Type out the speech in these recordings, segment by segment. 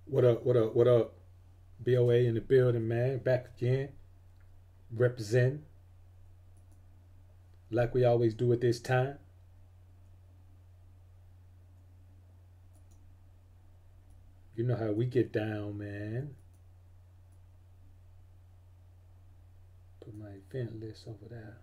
What up? What up? What up? BoA in the building, man. Back again, representing like we always do at this time. You know how we get down, man. Put my event list over there.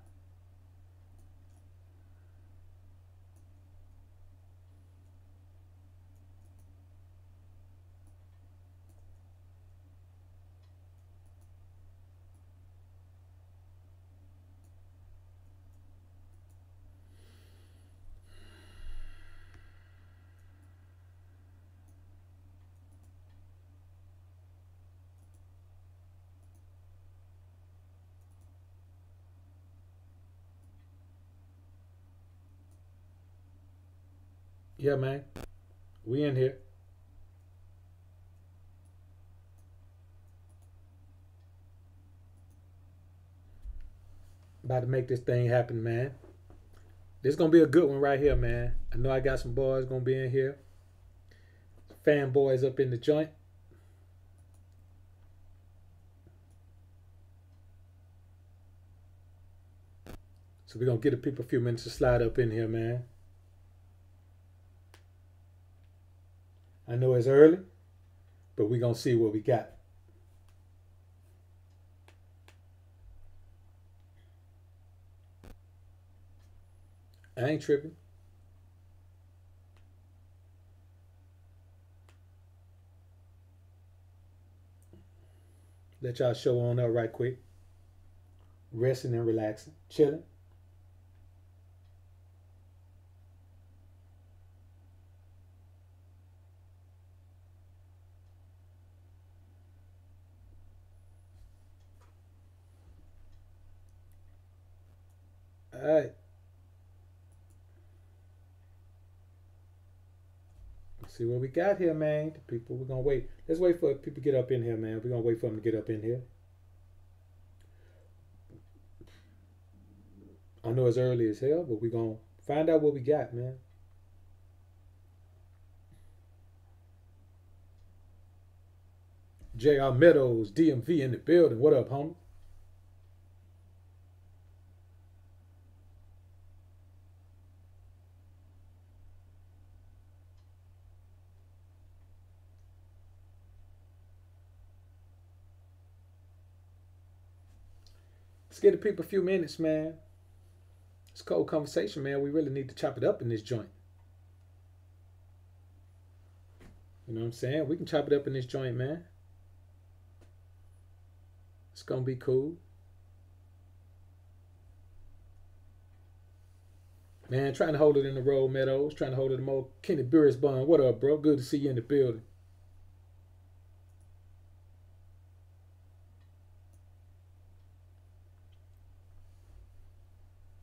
Yeah, man. We in here. About to make this thing happen, man. This gonna be a good one right here, man. I know I got some boys gonna be in here. Fanboys up in the joint. So we're gonna get the people a few minutes to slide up in here, man. I know it's early, but we gonna see what we got. I ain't tripping. Let y'all show on up right quick. Resting and relaxing, chilling. All right. Let's see what we got here, man. The people, we're gonna wait. Let's wait for people to get up in here, man. We're gonna wait for them to get up in here. I know it's early as hell, but we're gonna find out what we got, man. JR Meadows, DMV in the building. What up, homie? Let's get the people a few minutes, man. It's a cold conversation, man. We really need to chop it up in this joint. You know what I'm saying? We can chop it up in this joint, man. It's gonna be cool. Man, trying to hold it in the road, Meadows. Trying to hold it in the more Kenny Burris bun. What up, bro? Good to see you in the building.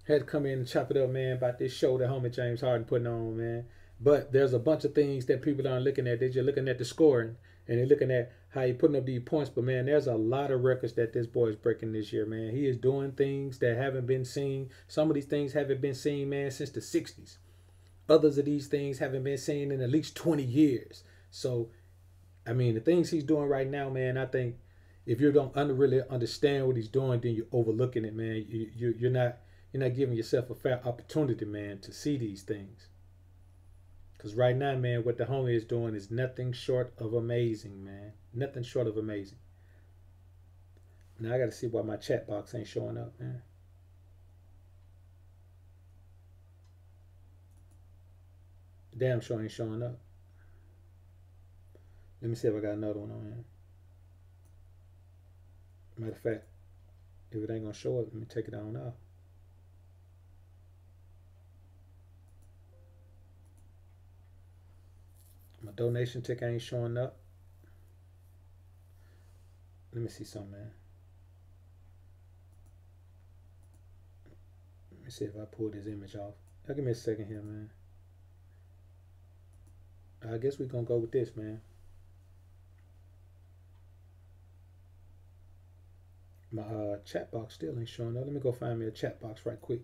Had to come in and chop it up, man, about this show that homie James Harden putting on, man. But there's a bunch of things that people aren't looking at. They're just looking at the scoring and they're looking at how he putting up these points. But man, there's a lot of records that this boy is breaking this year, man. He is doing things that haven't been seen. Some of these things haven't been seen, man, since the 60s. Others of these things haven't been seen in at least 20 years. So, I mean, the things he's doing right now, man, I think if you don't really understand what he's doing, then you're overlooking it, man. You're not giving yourself a fair opportunity, man, to see these things. Because right now, man, what the homie is doing is nothing short of amazing, man. Nothing short of amazing. Now I got to see why my chat box ain't showing up, man. Damn sure ain't showing up. Let me see if I got another one on here. Matter of fact, if it ain't gonna show up, let me take it on off. My donation ticket ain't showing up. Let me see something, man. Let me see if I pull this image off. Now, give me a second here, man. I guess we're gonna go with this, man. My chat box still ain't showing up. Let me go find me a chat box right quick.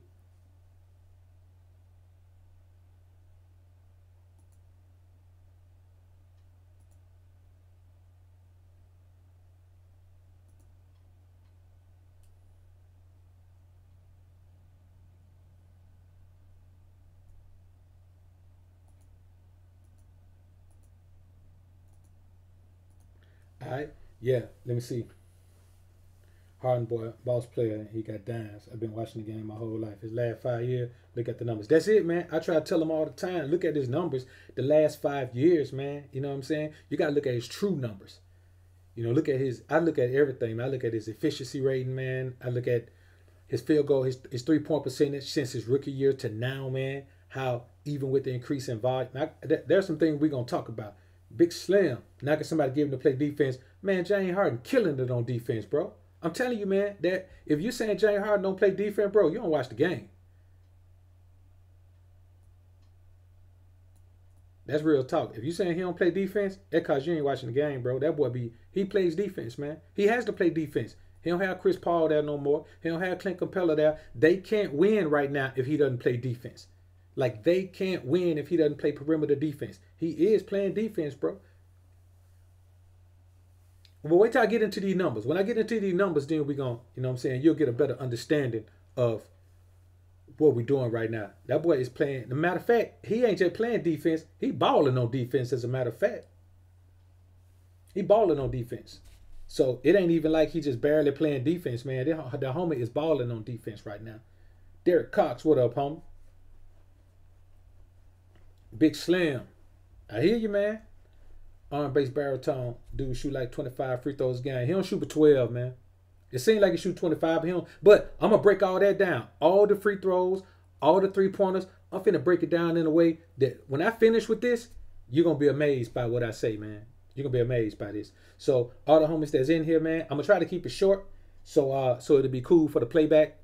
All right. Yeah. Let me see. Harden boy, boss player. He got dimes. I've been watching the game my whole life. His last 5 years. Look at the numbers. That's it, man. I try to tell him all the time. Look at his numbers. The last 5 years, man. You know what I'm saying? You got to look at his true numbers. You know, look at his. I look at everything. Man. I look at his efficiency rating, man. I look at his field goal, his 3-point percentage since his rookie year to now, man. How even with the increase in volume, there's some things we're gonna talk about. Big Slim knocking somebody, giving him to play defense. Man, James Harden killing it on defense, bro. I'm telling you, man, that if you're saying James Harden don't play defense, bro, you don't watch the game. That's real talk. If you saying he don't play defense, that's cause you ain't watching the game, bro. That boy he plays defense, man. He has to play defense. He don't have Chris Paul there no more. He don't have Clint Capella there. They can't win right now if he doesn't play defense. Like, they can't win if he doesn't play perimeter defense. He is playing defense, bro. But wait till I get into these numbers. When I get into these numbers, then we're going to, you know what I'm saying, you'll get a better understanding of what we're doing right now. That boy is playing. As a matter of fact, he ain't just playing defense. He balling on defense, as a matter of fact. He balling on defense. So it ain't even like he just barely playing defense, man. The homie is balling on defense right now. Derek Cox, what up, homie? Big Slim, I hear you, man. On-base baritone, dude shoot like 25 free throws a game. He don't shoot but 12, man. It seems like he shoot 25, but he don't. But I'm gonna break all that down. All the free throws, all the 3-pointers. I'm finna break it down in a way that when I finish with this, you're gonna be amazed by what I say, man. You're gonna be amazed by this. So all the homies that's in here, man, I'm gonna try to keep it short, so it'll be cool for the playback.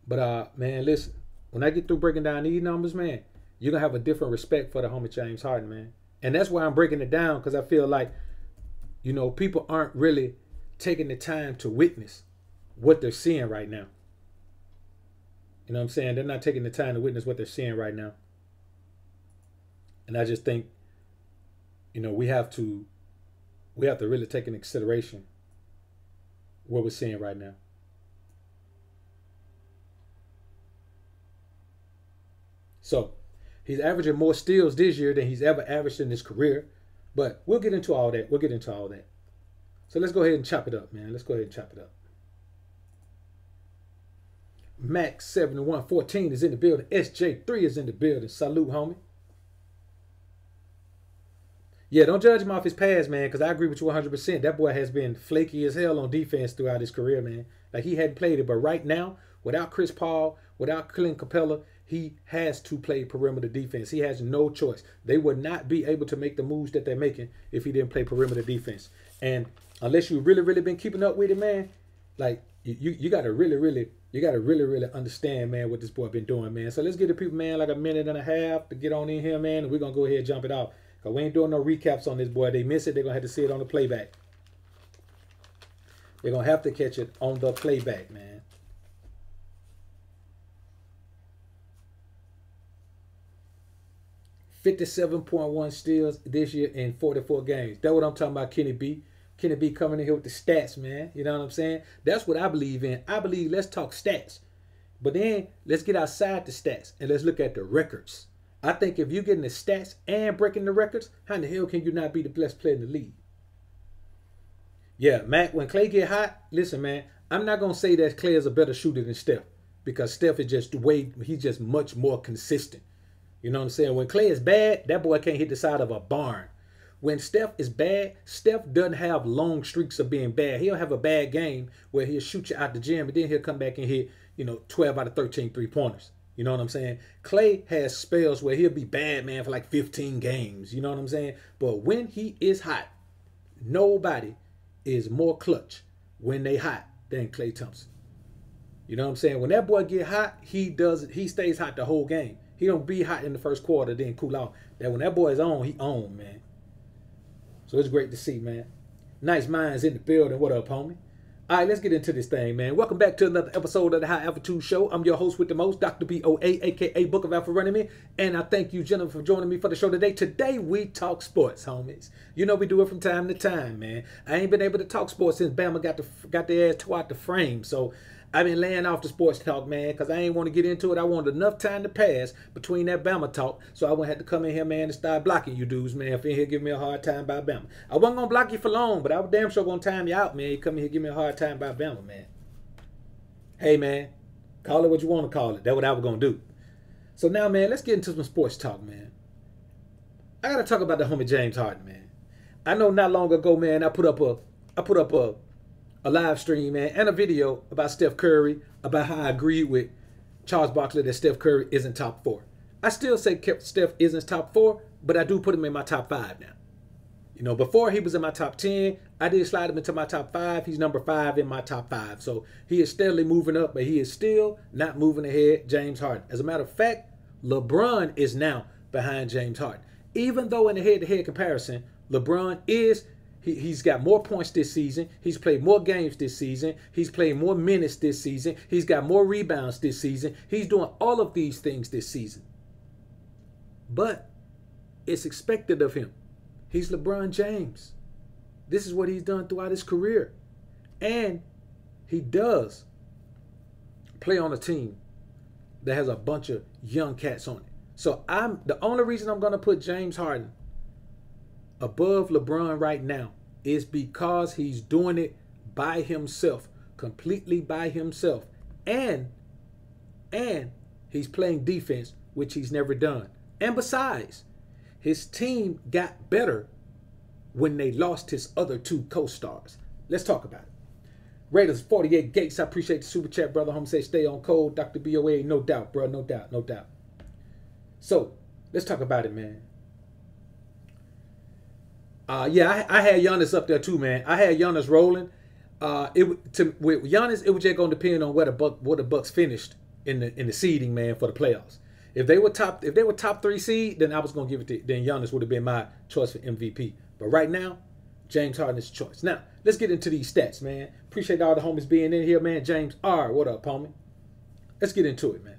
But man, listen, when I get through breaking down these numbers, man, you're going to have a different respect for the homie James Harden, man. And that's why I'm breaking it down, because I feel like, you know, people aren't really taking the time to witness what they're seeing right now. You know what I'm saying? They're not taking the time to witness what they're seeing right now. And I just think, you know, we have to really take into consideration what we're seeing right now. So, he's averaging more steals this year than he's ever averaged in his career. But we'll get into all that. So let's go ahead and chop it up, man. Let's go ahead and chop it up. Max7114 is in the building. SJ3 is in the building. Salute, homie. Yeah, don't judge him off his past, man, because I agree with you 100%. That boy has been flaky as hell on defense throughout his career, man. Like, he hadn't played it. But right now, without Chris Paul, without Clint Capella, he has to play perimeter defense. He has no choice. They would not be able to make the moves that they're making if he didn't play perimeter defense. And unless you really been keeping up with it, man, like you gotta really understand, man, what this boy been doing, man. So let's give the people, man, like a minute and a half to get on in here, man, and we're gonna go ahead and jump it off. Cause we ain't doing no recaps on this boy. They miss it, they're gonna have to see it on the playback. They're gonna have to catch it on the playback, man. 57.1 steals this year in 44 games. That's what I'm talking about, Kenny B. Kenny B coming in here with the stats, man. You know what I'm saying? That's what I believe in. I believe let's talk stats. But then let's get outside the stats and let's look at the records. I think if you're getting the stats and breaking the records, how in the hell can you not be the best player in the league? Yeah, Mac, when Clay get hot, listen, man, I'm not going to say that Clay is a better shooter than Steph, because Steph is just the way, he's just much more consistent. You know what I'm saying? When Clay is bad, that boy can't hit the side of a barn. When Steph is bad, Steph doesn't have long streaks of being bad. He'll have a bad game where he'll shoot you out the gym, and then he'll come back and hit, 12 out of 13 3-pointers. You know what I'm saying? Clay has spells where he'll be bad, man, for like 15 games. You know what I'm saying? But when he is hot, nobody is more clutch when they hot than Klay Thompson. You know what I'm saying? When that boy get hot, he stays hot the whole game. He don't be hot in the first quarter, then cool out. That when that boy is on, he on, man. So it's great to see, man. Nice minds in the building. What up, homie? All right, let's get into this thing, man. Welcome back to another episode of the High Altitude Show. I'm your host with the most, Dr. BoA, a.k.a. Book of Alpha Running Me. And I thank you, gentlemen, for joining me for the show today. Today, we talk sports, homies. You know we do it from time to time, man. I ain't been able to talk sports since Bama got their ass tore out the frame. So I've been laying off the sports talk, man, because I ain't want to get into it. I wanted enough time to pass between that Bama talk, so I wouldn't have to come in here, man, and start blocking you dudes, man, if you're here giving me a hard time about Bama. I wasn't going to block you for long, but I was damn sure going to time you out, man. You come in here give me a hard time about Bama, man. Hey, man, call it what you want to call it. That's what I was going to do. So now, man, let's get into some sports talk, man. I got to talk about the homie James Harden, man. I know not long ago, man, I put up a live stream, man, and a video about Steph Curry, about how I agreed with Charles Barkley that Steph Curry isn't top 4. I still say Steph isn't top 4, but I do put him in my top 5 now. You know, before he was in my top 10, I did slide him into my top 5. He's number 5 in my top 5. So he is steadily moving up, but he is still not moving ahead James Harden. As a matter of fact, LeBron is now behind James Harden. Even though in the head-to-head comparison, LeBron is... He's got more points this season. He's played more games this season. He's played more minutes this season. He's got more rebounds this season. He's doing all of these things this season. But it's expected of him. He's LeBron James. This is what he's done throughout his career. And he does play on a team that has a bunch of young cats on it. So the only reason I'm going to put James Harden above LeBron right now is because he's doing it by himself, completely by himself. And he's playing defense, which he's never done. And besides, his team got better when they lost his other 2 co-stars. Let's talk about it. Raiders 48 Gates, I appreciate the super chat, brother. Home say stay on code. Dr. BoA, no doubt, bro. No doubt, no doubt. So, let's talk about it, man. Yeah, I had Giannis up there too, man. I had Giannis rolling. With Giannis, it was just gonna depend on where the Bucks finished in the seeding, man, for the playoffs. If they were top 3 seed, then I was gonna give it to then Giannis would have been my choice for MVP. But right now, James Harden is the choice. Now, let's get into these stats, man. Appreciate all the homies being in here, man. James R, what up, homie? Let's get into it, man.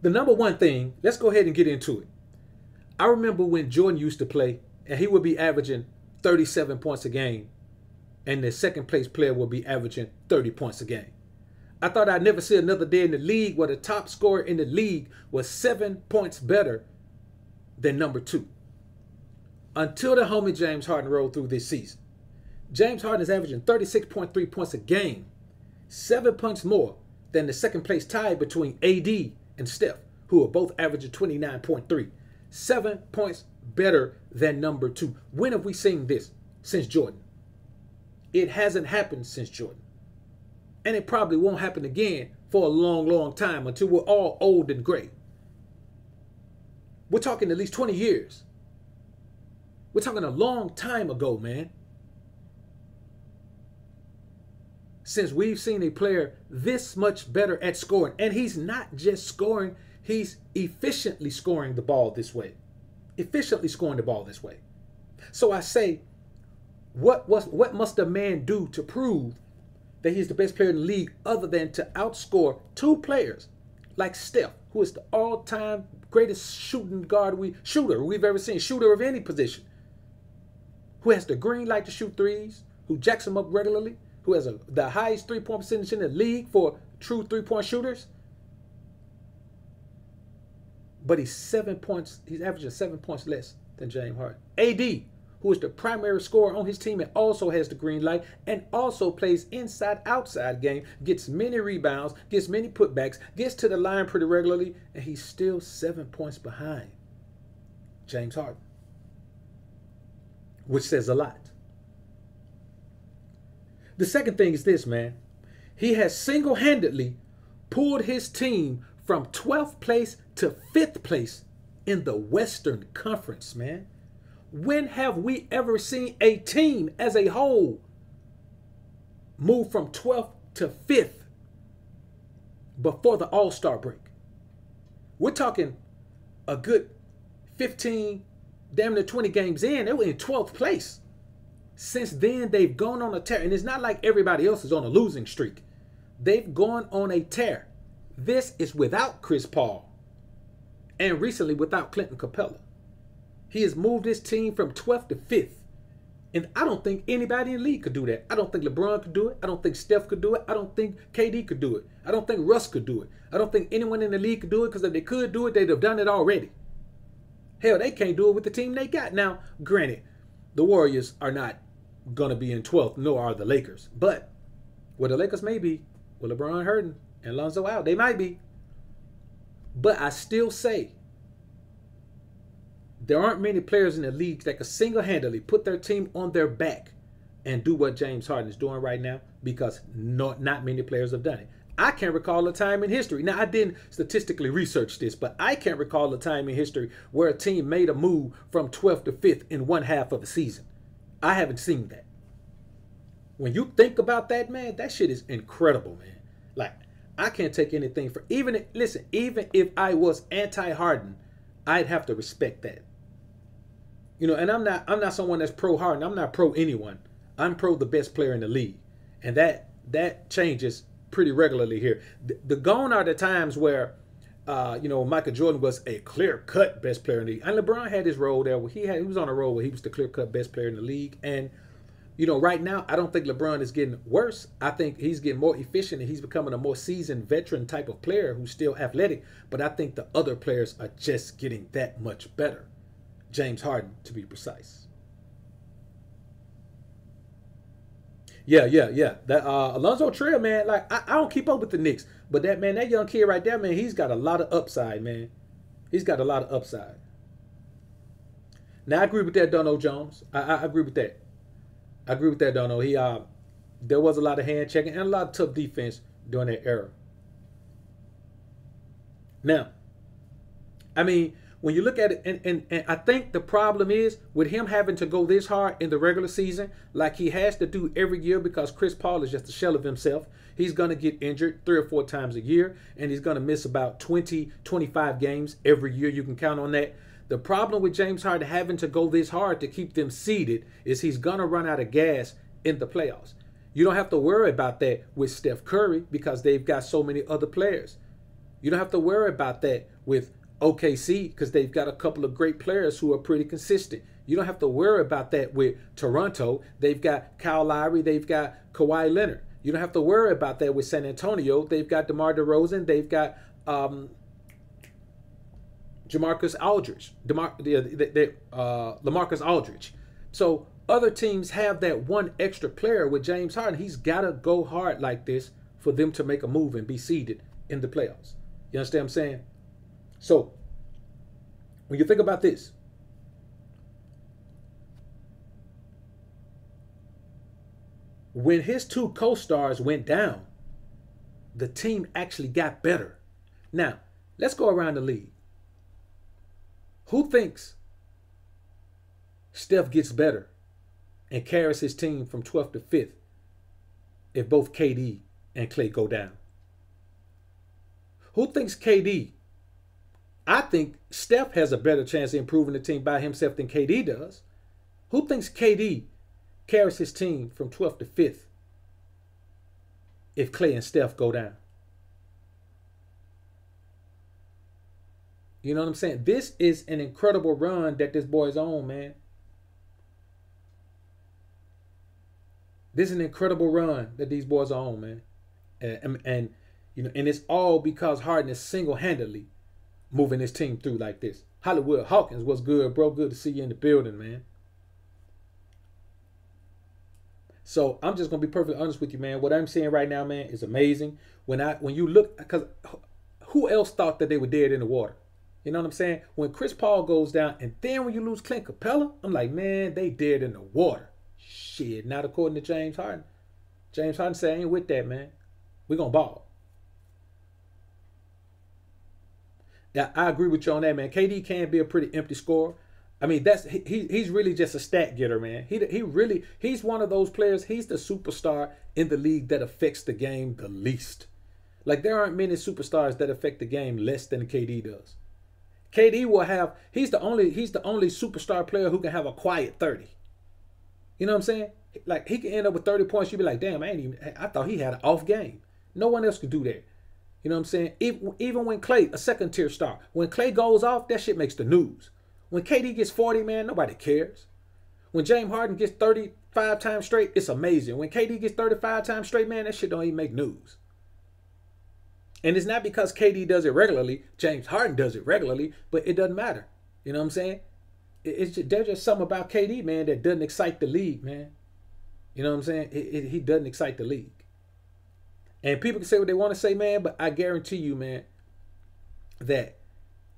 The number one thing, let's go ahead and get into it. I remember when Jordan used to play, and he would be averaging 37 points a game, and the second place player would be averaging 30 points a game. I thought I'd never see another day in the league where the top scorer in the league was 7 points better than number 2. Until the homie James Harden rolled through this season. James Harden is averaging 36.3 points a game, 7 points more than the second place tie between AD and Steph, who are both averaging 29.3. 7 points better than number 2. When have we seen this? Since Jordan. It hasn't happened since Jordan. And it probably won't happen again for a long, long time until we're all old and gray. We're talking at least 20 years. We're talking a long time ago, man. Since we've seen a player this much better at scoring. And he's not just scoring, he's efficiently scoring the ball this way. Efficiently scoring the ball this way. So I say, what must a man do to prove that he's the best player in the league other than to outscore 2 players like Steph, who is the all-time greatest shooter we've ever seen, shooter of any position, who has the green light to shoot threes, who jacks them up regularly, who has the highest three-point percentage in the league for true three-point shooters. But he's averaging 7 points less than James Harden. AD, who is the primary scorer on his team and also has the green light and also plays inside-outside game, gets many rebounds, gets many putbacks, gets to the line pretty regularly, and he's still 7 points behind James Harden, which says a lot. The second thing is this, man. He has single-handedly pulled his team from 12th place to 5th place in the Western Conference, man. When have we ever seen a team as a whole move from 12th to 5th before the All-Star break? We're talking a good 15, damn near 20 games in. They were in 12th place. Since then, they've gone on a tear. And it's not like everybody else is on a losing streak. They've gone on a tear. This is without Chris Paul. And recently without Clinton Capella. He has moved his team from 12th to 5th And I don't think anybody in the league could do that. I don't think LeBron could do it. I don't think Steph could do it. I don't think KD could do it. I don't think Russ could do it. I don't think anyone in the league could do it, because if they could do it, they'd have done it already. Hell, they can't do it with the team they got. Now, granted, the Warriors are not going to be in 12th, nor are the Lakers. But where the Lakers may be, with LeBron, Harden, and Lonzo out, they might be. But I still say there aren't many players in the league that could single-handedly put their team on their back and do what James Harden is doing right now, because not many players have done it. I can't recall a time in history. Now, I didn't statistically research this, but I can't recall a time in history where a team made a move from 12th to 5th in one half of a season. I haven't seen that. When you think about that, man, that shit is incredible, man. Like, I can't take anything for, even if I was anti-Harden, I'd have to respect that. You know, and I'm not someone that's pro-Harden. I'm not pro anyone. I'm pro the best player in the league. And that changes pretty regularly here. The gone are the times where, Michael Jordan was a clear-cut best player in the league. And LeBron had his role there where he was on a roll where he was the clear-cut best player in the league. And, right now, I don't think LeBron is getting worse. I think he's getting more efficient and he's becoming a more seasoned veteran type of player who's still athletic. But I think the other players are just getting that much better. James Harden, to be precise. Yeah. That Alonzo Trier, man, like I don't keep up with the Knicks, but that young kid right there, man, he's got a lot of upside, man. He's got a lot of upside. Now I agree with that, Dono Jones. I agree with that. I agree with that, Dono. There was a lot of hand checking and a lot of tough defense during that era. Now, I mean, when you look at it, and I think the problem is with him having to go this hard in the regular season, like he has to do every year, because Chris Paul is just a shell of himself. He's going to get injured 3 or 4 times a year, and he's going to miss about 20, 25 games every year. You can count on that. The problem with James Harden having to go this hard to keep them seeded is he's going to run out of gas in the playoffs. You don't have to worry about that with Steph Curry because they've got so many other players. You don't have to worry about that with OKC because they've got a couple of great players who are pretty consistent. You don't have to worry about that with Toronto. They've got Kyle Lowry. They've got Kawhi Leonard. You don't have to worry about that with San Antonio. They've got DeMar DeRozan. They've got LaMarcus Aldridge. LaMarcus Aldridge. So other teams have that one extra player. With James Harden, he's got to go hard like this for them to make a move and be seeded in the playoffs. You understand what I'm saying? So, when you think about this, when his 2 co-stars went down, the team actually got better. Now, let's go around the league. Who thinks Steph gets better and carries his team from 12th to 5th if both KD and Klay go down? Who thinks KD? I think Steph has a better chance of improving the team by himself than KD does. Who thinks KD carries his team from 12th to 5th if Klay and Steph go down? You know what I'm saying? This is an incredible run that this boy's on, man. This is an incredible run that these boys are on, man. And it's all because Harden is single-handedly moving his team through like this. Hollywood Hawkins, what's good, bro? Good to see you in the building, man. So I'm just gonna be perfectly honest with you, man. What I'm seeing right now, man, is amazing. When you look, because who else thought that they were dead in the water? You know what I'm saying? When Chris Paul goes down, and then when you lose Clint Capella, I'm like, man, they dead in the water. Shit, not according to James Harden. James Harden said, I ain't with that, man. We're gonna ball. Yeah, I agree with you on that, man. KD can be a pretty empty scorer. I mean, he's really just a stat getter, man. He's one of those players. He's the superstar in the league that affects the game the least. Like, there aren't many superstars that affect the game less than KD does. KD will have, he's the only superstar player who can have a quiet 30. You know what I'm saying? Like, he can end up with 30 points. You'd be like, damn, I thought he had an off game. No one else could do that. You know what I'm saying? Even when Klay, a second tier star, when Klay goes off, that shit makes the news. When KD gets 40, man, nobody cares. When James Harden gets 35 times straight, it's amazing. When KD gets 35 times straight, man, that shit don't even make news. And it's not because KD does it regularly. James Harden does it regularly, but it doesn't matter. You know what I'm saying? There's just something about KD, man, that doesn't excite the league, man. You know what I'm saying? He doesn't excite the league. And people can say what they want to say, man, but I guarantee you, man, that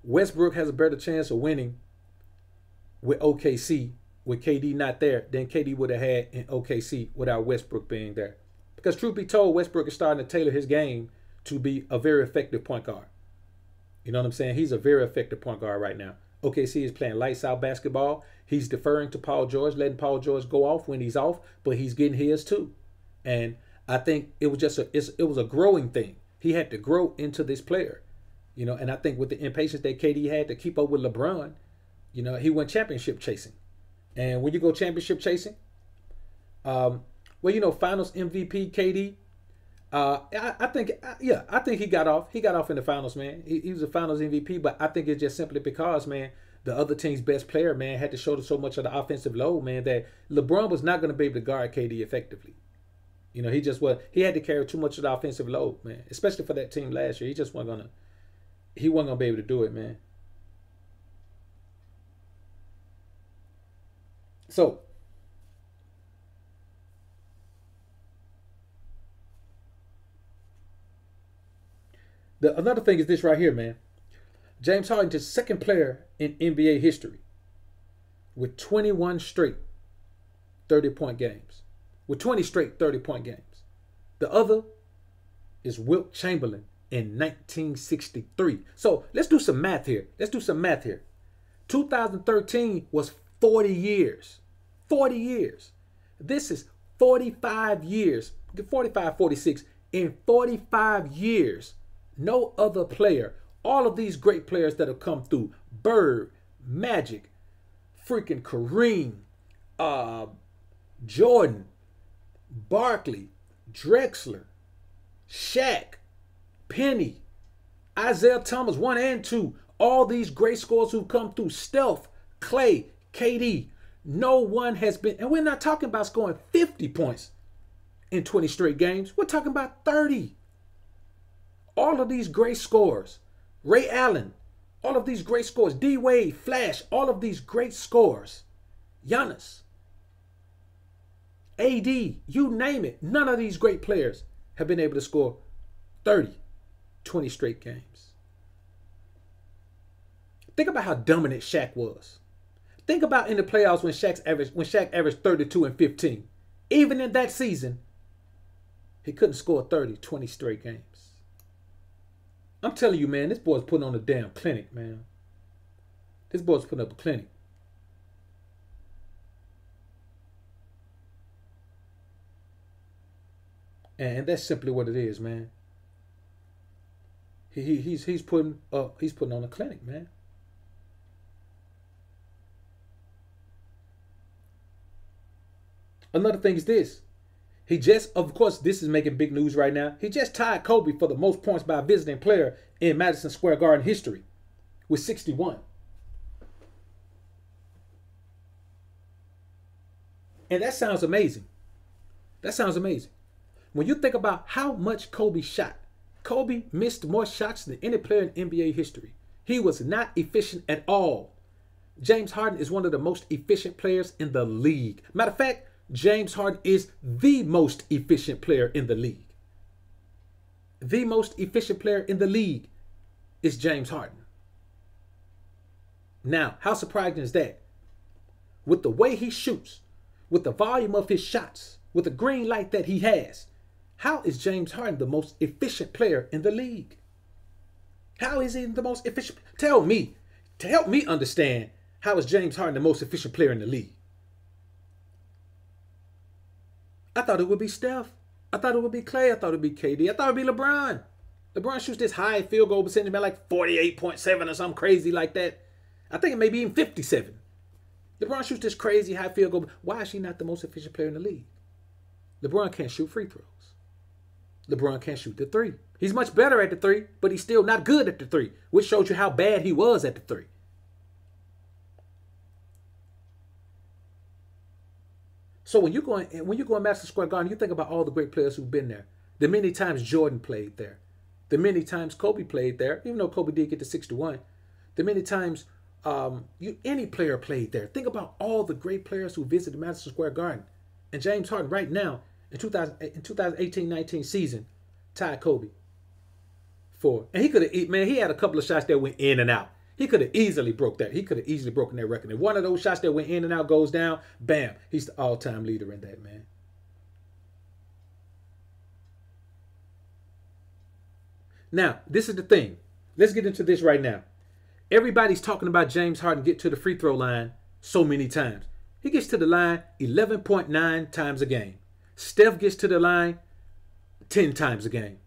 Westbrook has a better chance of winning with OKC with KD not there than KD would have had in OKC without Westbrook being there. Because truth be told, Westbrook is starting to tailor his game to be a very effective point guard. You know what I'm saying? He's a very effective point guard right now. OKC is playing lights out basketball. He's deferring to Paul George, letting Paul George go off when he's off, but he's getting his too. And I think it was just it was a growing thing. He had to grow into this player, you know. And I think with the impatience that KD had to keep up with LeBron, you know, he went championship chasing. And when you go championship chasing, well, you know, Finals MVP KD. I think he got off. He got off in the finals, man. He was a Finals MVP, but I think it's just simply because, man, the other team's best player, man, had to shoulder so much of the offensive load, man, that LeBron was not going to be able to guard KD effectively. You know, he had to carry too much of the offensive load, man, especially for that team last year. He wasn't gonna be able to do it, man. So another thing is this right here, man. James Harden is the second player in NBA history with 21 straight 30-point games. With 20 straight 30-point games. The other is Wilt Chamberlain in 1963. So let's do some math here. 2013 was 40 years. 40 years. This is 45 years. 45, 46. In 45 years, no other player, all of these great players that have come through, Bird, Magic, freaking Kareem, Jordan, Barkley, Drexler, Shaq, Penny, Isaiah Thomas 1 and 2, all these great scorers who've come through, Steph, Clay, KD, no one has been, and we're not talking about scoring 50 points in 20 straight games. We're talking about 30. All of these great scorers, Ray Allen, all of these great scorers, D Wade, Flash, all of these great scorers, Giannis, AD, you name it. None of these great players have been able to score 30, 20 straight games. Think about how dominant Shaq was. Think about in the playoffs when Shaq averaged 32 and 15. Even in that season, he couldn't score 30, 20 straight games. I'm telling you, man, this boy's putting on a damn clinic, man. This boy's putting up a clinic. And that's simply what it is, man. He's putting on a clinic, man. Another thing is this. Of course, this is making big news right now. He just tied Kobe for the most points by a visiting player in Madison Square Garden history with 61. And that sounds amazing. That sounds amazing. When you think about how much Kobe shot, Kobe missed more shots than any player in NBA history. He was not efficient at all. James Harden is one of the most efficient players in the league. Matter of fact, James Harden is the most efficient player in the league. The most efficient player in the league is James Harden. Now, how surprising is that? With the way he shoots, with the volume of his shots, with the green light that he has, how is James Harden the most efficient player in the league? How is he the most efficient? Tell me, to help me understand, how is James Harden the most efficient player in the league? I thought it would be Steph. I thought it would be Clay. I thought it would be KD. I thought it would be LeBron. LeBron shoots this high field goal percentage, man, like 48.7 or something crazy like that. I think it may be even 57. LeBron shoots this crazy high field goal. Why is he not the most efficient player in the league? LeBron can't shoot free throws. LeBron can't shoot the three. He's much better at the three, but he's still not good at the three, which shows you how bad he was at the three. So when you go in Madison Square Garden, you think about all the great players who've been there. The many times Jordan played there. The many times Kobe played there, even though Kobe did get to 61. The many times any player played there. Think about all the great players who visited Madison Square Garden. And James Harden right now, in 2018-19 season, tied Kobe for. And he could have, man, he had a couple of shots that went in and out. He could have easily broke that. He could have easily broken that record. And one of those shots that went in and out goes down, bam, he's the all-time leader in that, man. Now, this is the thing. Let's get into this right now. Everybody's talking about James Harden get to the free throw line so many times. He gets to the line 11.9 times a game. Steph gets to the line 10 times a game.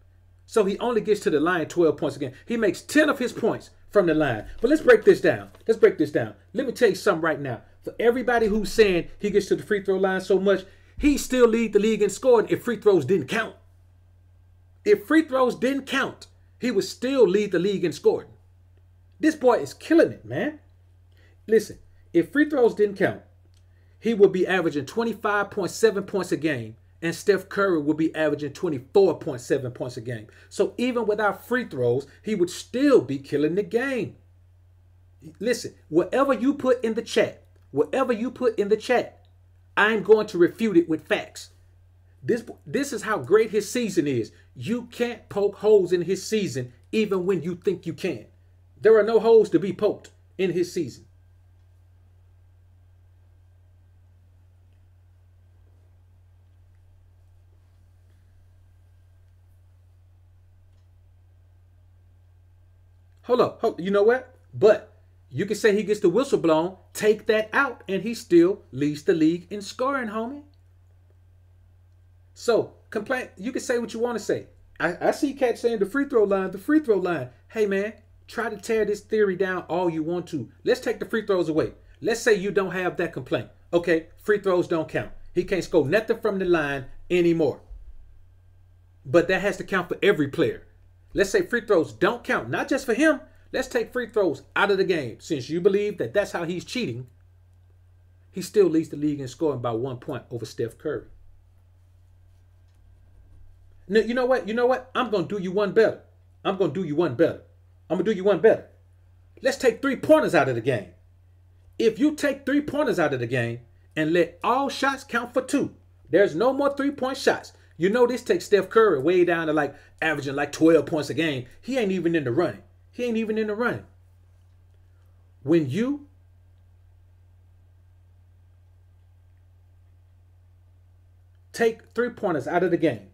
So he only gets to the line 12 points a game. He makes 10 of his points from the line. But let's break this down. Let me tell you something right now. For everybody who's saying he gets to the free throw line so much, he still lead the league in scoring if free throws didn't count. If free throws didn't count, he would still lead the league in scoring. This boy is killing it, man. Listen, if free throws didn't count, he would be averaging 25.7 points a game, and Steph Curry would be averaging 24.7 points a game. So even without free throws, he would still be killing the game. Listen, whatever you put in the chat, I'm going to refute it with facts. This is how great his season is. You can't poke holes in his season even when you think you can. There are no holes to be poked in his season. Hold up. You know what? But you can say he gets the whistle blown, take that out, and he still leads the league in scoring, homie. So, you can say what you want to say. I see cats saying the free throw line. Hey, man, try to tear this theory down all you want to. Let's take the free throws away. Let's say you don't have that complaint. Okay, free throws don't count. He can't score nothing from the line anymore. But that has to count for every player. Let's say free throws don't count, not just for him. Let's take free throws out of the game. Since you believe that that's how he's cheating, he still leads the league in scoring by 1 point over Steph Curry. Now, you know what? I'm going to do you one better. Let's take 3-pointers out of the game. If you take 3-pointers out of the game and let all shots count for 2, there's no more 3-point shots. You know this takes Steph Curry way down to like averaging like 12 points a game. He ain't even in the running. When you take 3-pointers out of the game,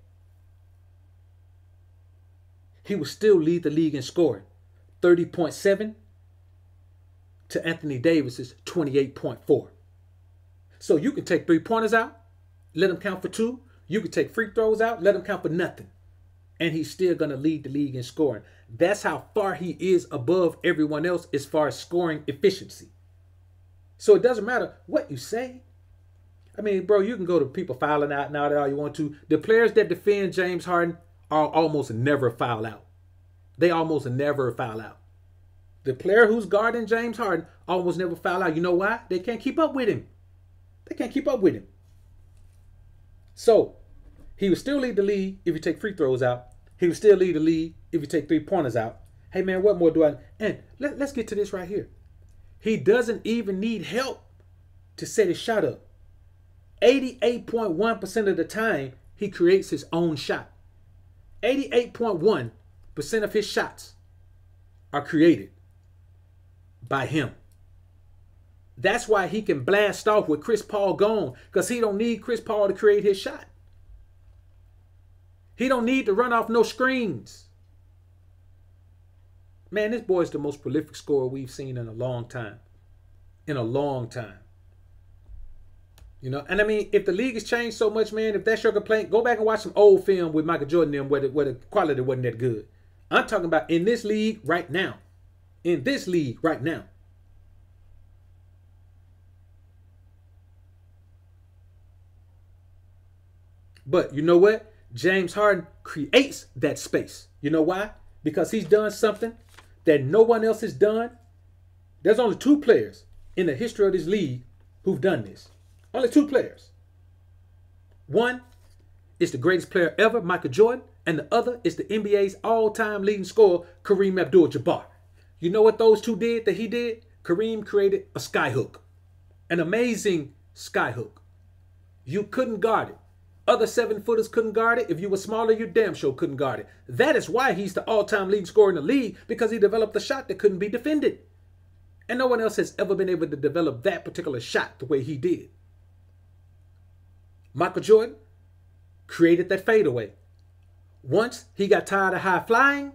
he will still lead the league in scoring. 30.7 to Anthony Davis's 28.4. So you can take 3-pointers out, let them count for 2. You can take free throws out, let them count for nothing. And he's still going to lead the league in scoring. That's how far he is above everyone else as far as scoring efficiency. So it doesn't matter what you say. I mean, bro, you can go to people fouling out now that all you want to. The players that defend James Harden are almost never foul out. They almost never foul out. The player who's guarding James Harden almost never foul out. You know why? They can't keep up with him. So he would still lead the league if you take free throws out. He would still lead the league if you take 3-pointers out. Hey, man, what more do I... And let's get to this right here. He doesn't even need help to set his shot up. 88.1% of the time, he creates his own shot. 88.1% of his shots are created by him. That's why he can blast off with Chris Paul gone, because he don't need Chris Paul to create his shot. He don't need to run off no screens. Man, this boy is the most prolific scorer we've seen in a long time. You know, and I mean, if the league has changed so much, man, if that's your complaint, go back and watch some old film with Michael Jordan and where the quality wasn't that good. I'm talking about in this league right now. But you know what? James Harden creates that space. You know why? Because he's done something that no one else has done. There's only 2 players in the history of this league who've done this. Only 2 players. One is the greatest player ever, Michael Jordan, and the other is the NBA's all-time leading scorer, Kareem Abdul-Jabbar. You know what those two did that he did? Kareem created a skyhook, an amazing skyhook. You couldn't guard it. Other 7-footers couldn't guard it. If you were smaller, you damn sure couldn't guard it. That is why he's the all-time leading scorer in the league, because he developed a shot that couldn't be defended. And no one else has ever been able to develop that particular shot the way he did. Michael Jordan created that fadeaway. Once he got tired of high flying,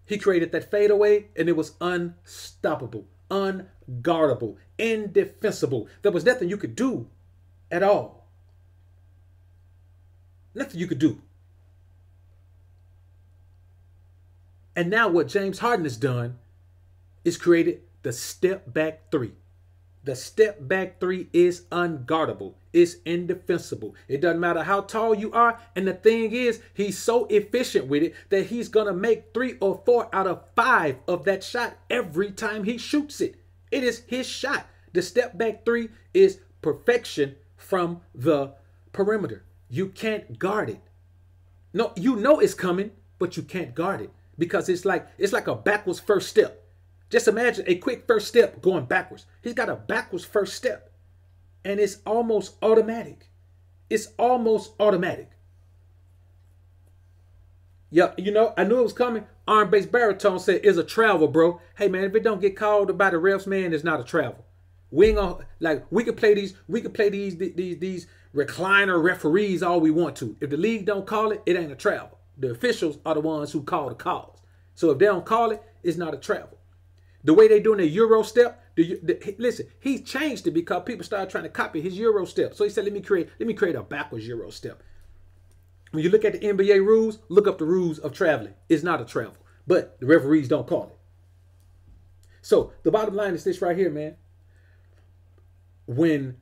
he created that fadeaway, and it was unstoppable, unguardable, indefensible. There was nothing you could do at all. Nothing you could do. And now what James Harden has done is created the step back three. The step back three is unguardable. It's indefensible. It doesn't matter how tall you are. And the thing is, he's so efficient with it that he's going to make 3 or 4 out of 5 of that shot every time he shoots it. It is his shot. The step back three is perfection from the perimeter. You can't guard it. No, you know it's coming, but you can't guard it because it's like a backwards first step. Just imagine a quick first step going backwards. He's got a backwards first step, and it's almost automatic. It's almost automatic. Yeah, you know, I knew it was coming. Arm-based baritone said, "It's a travel, bro." Hey, man, if it don't get called by the refs, man, it's not a travel. We ain't gonna, like, we could play these recliner referees all we want to. If the league don't call it, it ain't a travel. The officials are the ones who call the calls. So if they don't call it, it's not a travel. The way they doing a Euro step, listen, he changed it because people started trying to copy his Euro step. So he said, let me create a backwards Euro step. When you look at the NBA rules, look up the rules of traveling. It's not a travel, but the referees don't call it. So the bottom line is this right here, man. When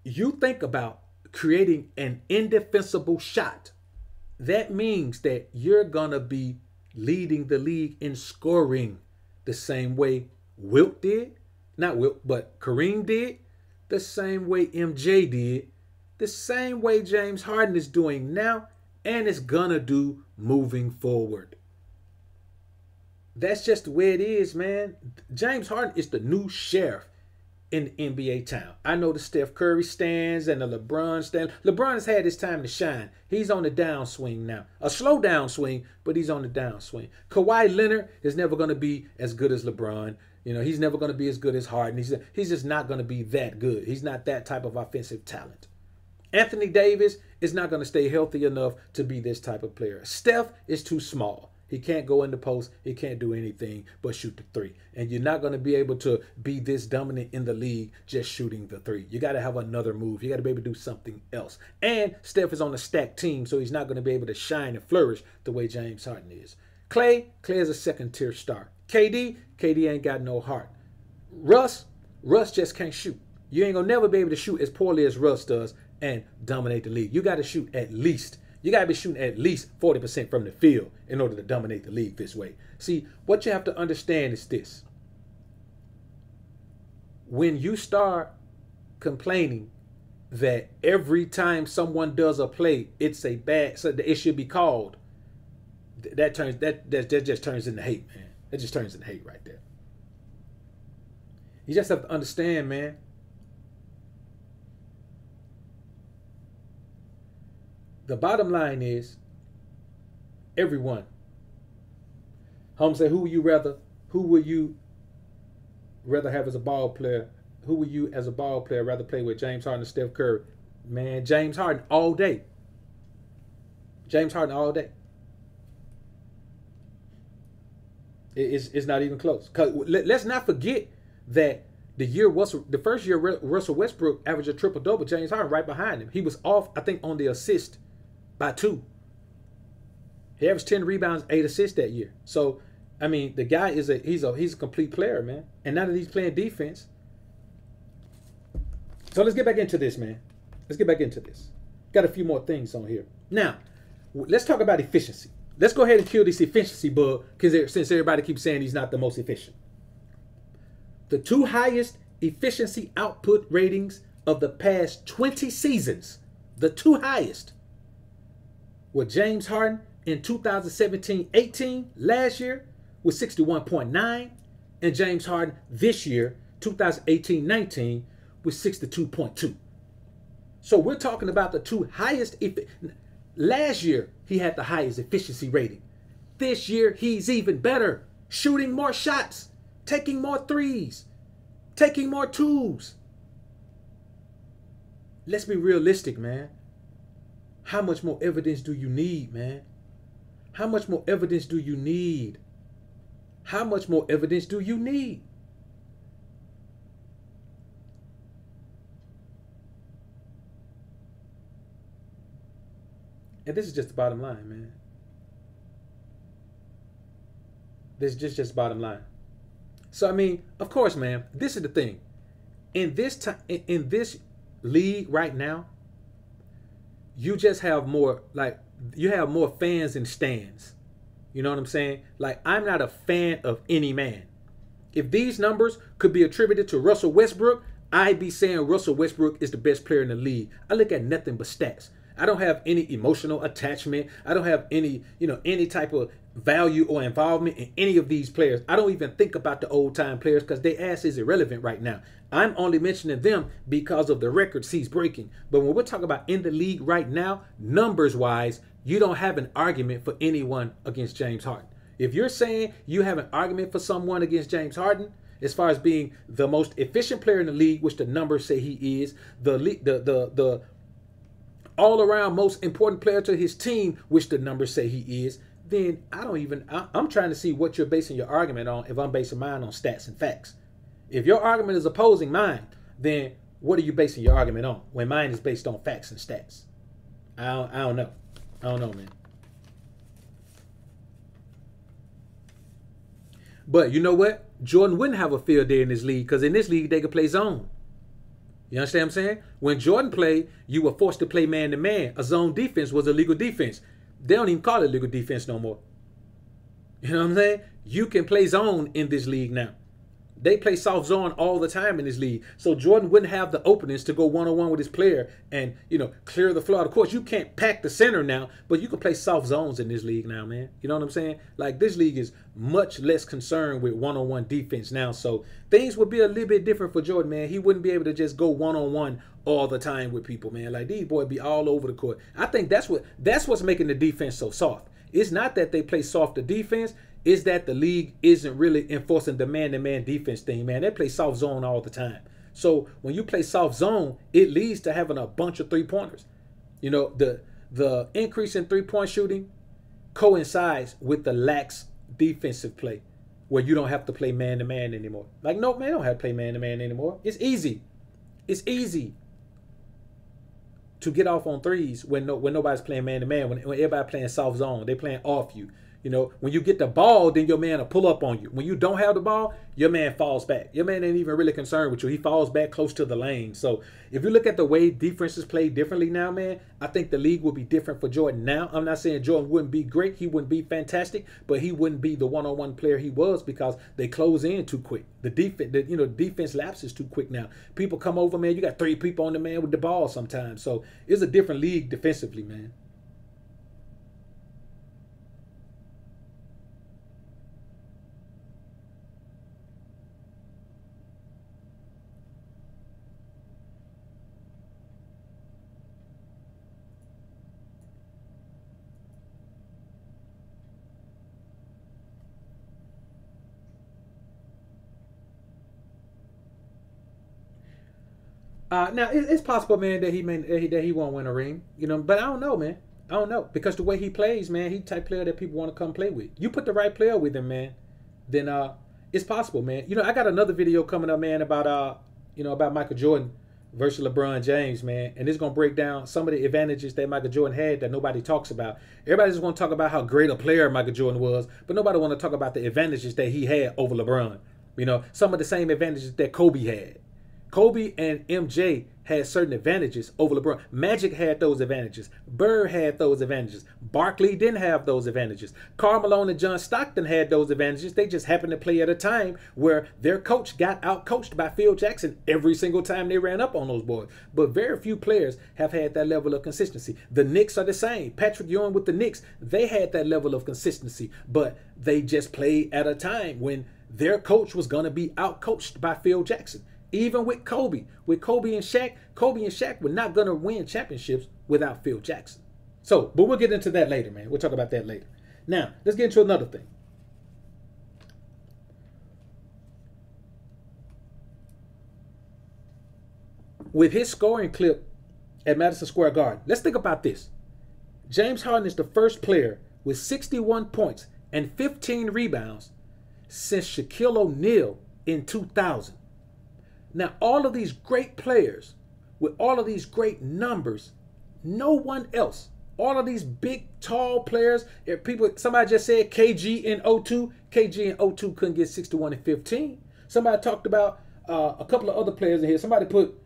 you think about creating an indefensible shot, that means that you're going to be leading the league in scoring the same way Wilt did. Not Wilt, but Kareem did. The same way MJ did. The same way James Harden is doing now and is going to do moving forward. That's just the way it is, man. James Harden is the new sheriff in the NBA town. I know the Steph Curry stands and the LeBron stands. LeBron has had his time to shine. He's on the downswing now. A slow downswing, but he's on the downswing. Kawhi Leonard is never going to be as good as LeBron. You know, he's never going to be as good as Harden. He's just not going to be that good. He's not that type of offensive talent. Anthony Davis is not going to stay healthy enough to be this type of player. Steph is too small. He can't go in the post. He can't do anything but shoot the three. And you're not going to be able to be this dominant in the league just shooting the three. You got to have another move. You got to be able to do something else. And Steph is on a stacked team, so he's not going to be able to shine and flourish the way James Harden is. Clay is a second-tier star. KD ain't got no heart. Russ just can't shoot. You ain't going to never be able to shoot as poorly as Russ does and dominate the league. You got to shoot at least. You got to be shooting at least 40% from the field in order to dominate the league this way. See, what you have to understand is this. When you start complaining that every time someone does a play, it's a bad, so it should be called, that just turns into hate, man. It just turns into hate right there. You just have to understand, man. The bottom line is, everyone. Holmes said, who would you rather have as a ball player? Who would you as a ball player rather play with, James Harden or Steph Curry? Man, James Harden all day. James Harden all day. It's not even close. Let's not forget that the first year Russell Westbrook averaged a triple-double, James Harden right behind him. He was off, I think, on the assist by 2. He averaged 10 rebounds, 8 assists that year. So, I mean, the guy he's a complete player, man. And now that he's playing defense. So let's get back into this, man. Let's get back into this. Got a few more things on here. Now, let's talk about efficiency. Let's go ahead and kill this efficiency bug, because since everybody keeps saying he's not the most efficient. The 2 highest efficiency output ratings of the past 20 seasons. The two highest were James Harden in 2017-18 last year with 61.9, and James Harden this year, 2018-19, with 62.2. So we're talking about the two highest. Last year, he had the highest efficiency rating. This year, he's even better, shooting more shots, taking more threes, taking more twos. Let's be realistic, man. How much more evidence do you need, man? How much more evidence do you need? How much more evidence do you need? And this is just the bottom line, man. This is just bottom line. So, I mean, of course, man, this is the thing. In this league right now, you just have more, like, you have more fans and stands. You know what I'm saying? Like, I'm not a fan of any man. If these numbers could be attributed to Russell Westbrook, I'd be saying Russell Westbrook is the best player in the league. I look at nothing but stats. I don't have any emotional attachment. I don't have any, any type of value or involvement in any of these players. I don't even think about the old time players because their ass is irrelevant right now. I'm only mentioning them because of the records he's breaking. But when we're talking about in the league right now, numbers wise, you don't have an argument for anyone against James Harden. If you're saying you have an argument for someone against James Harden, as far as being the most efficient player in the league, which the numbers say he is, the all-around most important player to his team, which the numbers say he is, then I'm trying to see what you're basing your argument on if I'm basing mine on stats and facts. If your argument is opposing mine, then what are you basing your argument on when mine is based on facts and stats? I don't know. I don't know, man. But you know what? Jordan wouldn't have a field day in this league because in this league, they could play zone. You understand what I'm saying? When Jordan played, you were forced to play man-to-man. A zone defense was a legal defense. They don't even call it legal defense no more. You know what I'm saying? You can play zone in this league now. They play soft zone all the time in this league. So Jordan wouldn't have the openings to go one-on-one with his player and, clear the floor. Of course, you can't pack the center now, but you can play soft zones in this league now, man. You know what I'm saying? Like, this league is much less concerned with one-on-one defense now. So things would be a little bit different for Jordan, man. He wouldn't be able to just go one-on-one all the time with people, man. Like, these boys be all over the court. I think that's what's making the defense so soft. It's not that they play softer defense. Is that the league isn't really enforcing the man-to-man defense thing, man. They play soft zone all the time. So when you play soft zone, it leads to having a bunch of three-pointers. The increase in three-point shooting coincides with the lax defensive play where you don't have to play man-to-man anymore. Like, no, man, don't have to play man-to-man anymore. It's easy. It's easy to get off on threes when nobody's playing man-to-man, when everybody playing soft zone. They're playing off you. When you get the ball, then your man will pull up on you. When you don't have the ball, your man falls back. Your man ain't even really concerned with you. He falls back close to the lane. So if you look at the way defenses play differently now, man, I think the league will be different for Jordan now. I'm not saying Jordan wouldn't be great. He wouldn't be fantastic, but he wouldn't be the one-on-one player he was because they close in too quick. The defense lapses too quick now. People come over, man. You got 3 people on the man with the ball sometimes. So it's a different league defensively, man. Now it's possible, man, that he won't win a ring, But I don't know, man. I don't know because the way he plays, man, he's the type of player that people want to come play with. You put the right player with him, man, then it's possible, man. I got another video coming up, man, about Michael Jordan versus LeBron James, man, and it's gonna break down some of the advantages that Michael Jordan had that nobody talks about. Everybody just want to talk about how great a player Michael Jordan was, but nobody want to talk about the advantages that he had over LeBron. Some of the same advantages that Kobe had. Kobe and MJ had certain advantages over LeBron. Magic had those advantages. Bird had those advantages. Barkley didn't have those advantages. Karl Malone and John Stockton had those advantages. They just happened to play at a time where their coach got out-coached by Phil Jackson every single time they ran up on those boys. But very few players have had that level of consistency. The Knicks are the same. Patrick Ewing with the Knicks, they had that level of consistency, but they just played at a time when their coach was going to be out-coached by Phil Jackson. Even with Kobe and Shaq were not going to win championships without Phil Jackson. So, but we'll get into that later, man. We'll talk about that later. Now, let's get into another thing. With his scoring clip at Madison Square Garden, let's think about this. James Harden is the first player with 61 points and 15 rebounds since Shaquille O'Neal in 2000. Now, all of these great players with all of these great numbers, no one else, all of these big, tall players, somebody just said KG in 02. KG in 02 couldn't get 61 and 15. Somebody talked about a couple of other players in here. Somebody put,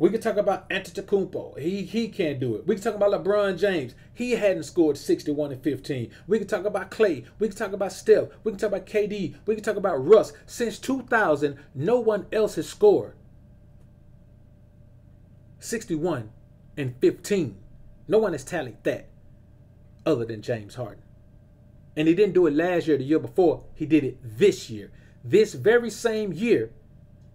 we could talk about Antetokounmpo. He can't do it. We could talk about LeBron James. He hadn't scored 61 and 15. We could talk about Clay. We could talk about Steph. We could talk about KD. We could talk about Russ. Since 2000, no one else has scored 61 and 15. No one has tallied that other than James Harden. And he didn't do it last year, the year before. He did it this year. This very same year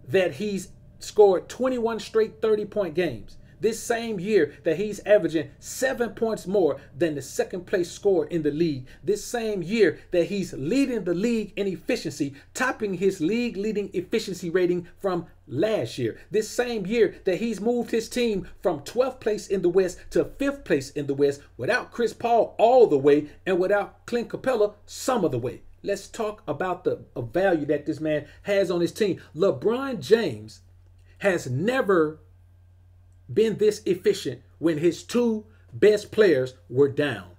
that he's scored 21 straight 30-point games. This same year that he's averaging 7 points more than the second place scorer in the league. This same year that he's leading the league in efficiency, topping his league leading efficiency rating from last year. This same year that he's moved his team from 12th place in the West to 5th place in the West without Chris Paul all the way and without Clint Capella some of the way. Let's talk about the value that this man has on his team. LeBron James has never been this efficient when his two best players were down.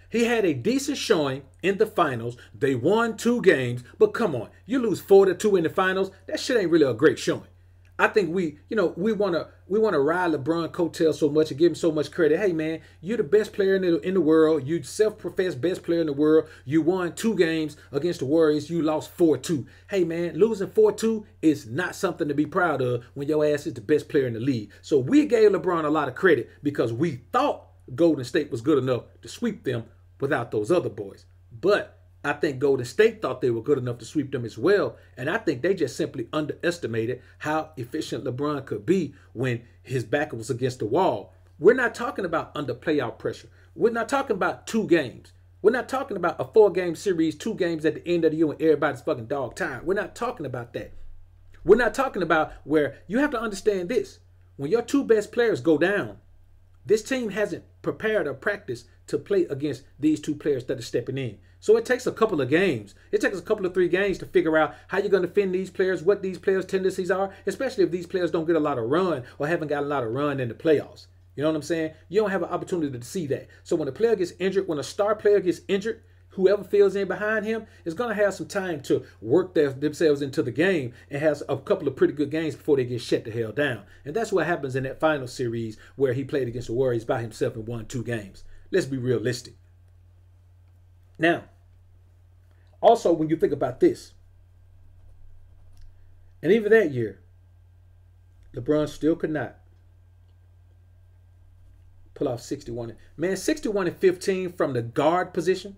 He had a decent showing in the finals. They won 2 games, but come on, you lose 4-2 in the finals. That shit ain't really a great showing. I think we want to ride LeBron coattails so much and give him so much credit. Hey man, you're the best player in the world. You self-professed best player in the world. You won 2 games against the Warriors. You lost 4-2. Hey man, losing 4-2 is not something to be proud of when your ass is the best player in the league. So we gave LeBron a lot of credit because we thought Golden State was good enough to sweep them without those other boys. But I think Golden State thought they were good enough to sweep them as well. And I think they just simply underestimated how efficient LeBron could be when his back was against the wall. We're not talking about under playoff pressure. We're not talking about 2 games. We're not talking about a 4-game series, 2 games at the end of the year when everybody's fucking dog tired. We're not talking about that. We're not talking about where you have to understand this. When your 2 best players go down, this team hasn't prepared or practiced to play against these 2 players that are stepping in. So it takes a couple of games. It takes a couple of 3 games to figure out how you're going to defend these players, what these players' tendencies are, especially if these players don't get a lot of run or haven't got a lot of run in the playoffs. You know what I'm saying? You don't have an opportunity to see that. So when a player gets injured, when a star player gets injured, whoever fills in behind him is going to have some time to work themselves into the game and has a couple of pretty good games before they get shut the hell down. And that's what happens in that final series where he played against the Warriors by himself and won 2 games. Let's be realistic. Now, also when you think about this, and even that year, LeBron still could not pull off 61. Man, 61 and 15 from the guard position.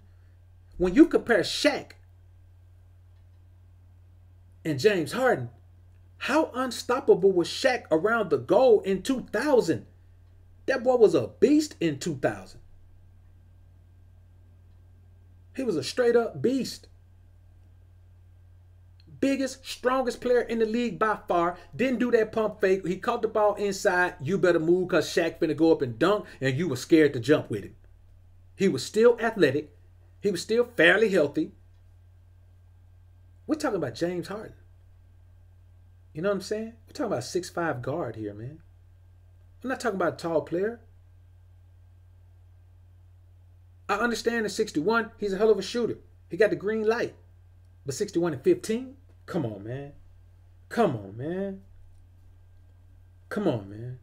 When you compare Shaq and James Harden, how unstoppable was Shaq around the goal in 2000? That boy was a beast in 2000. He was a straight up beast. Biggest, strongest player in the league by far. Didn't do that pump fake. He caught the ball inside. You better move because Shaq finna go up and dunk, and you were scared to jump with him. He was still athletic. He was still fairly healthy. We're talking about James Harden. You know what I'm saying? We're talking about a 6'5" guard here, man. I'm not talking about a tall player. I understand at 61, he's a hell of a shooter. He got the green light. But 61 and 15? Come on, man. Come on, man. Come on, man.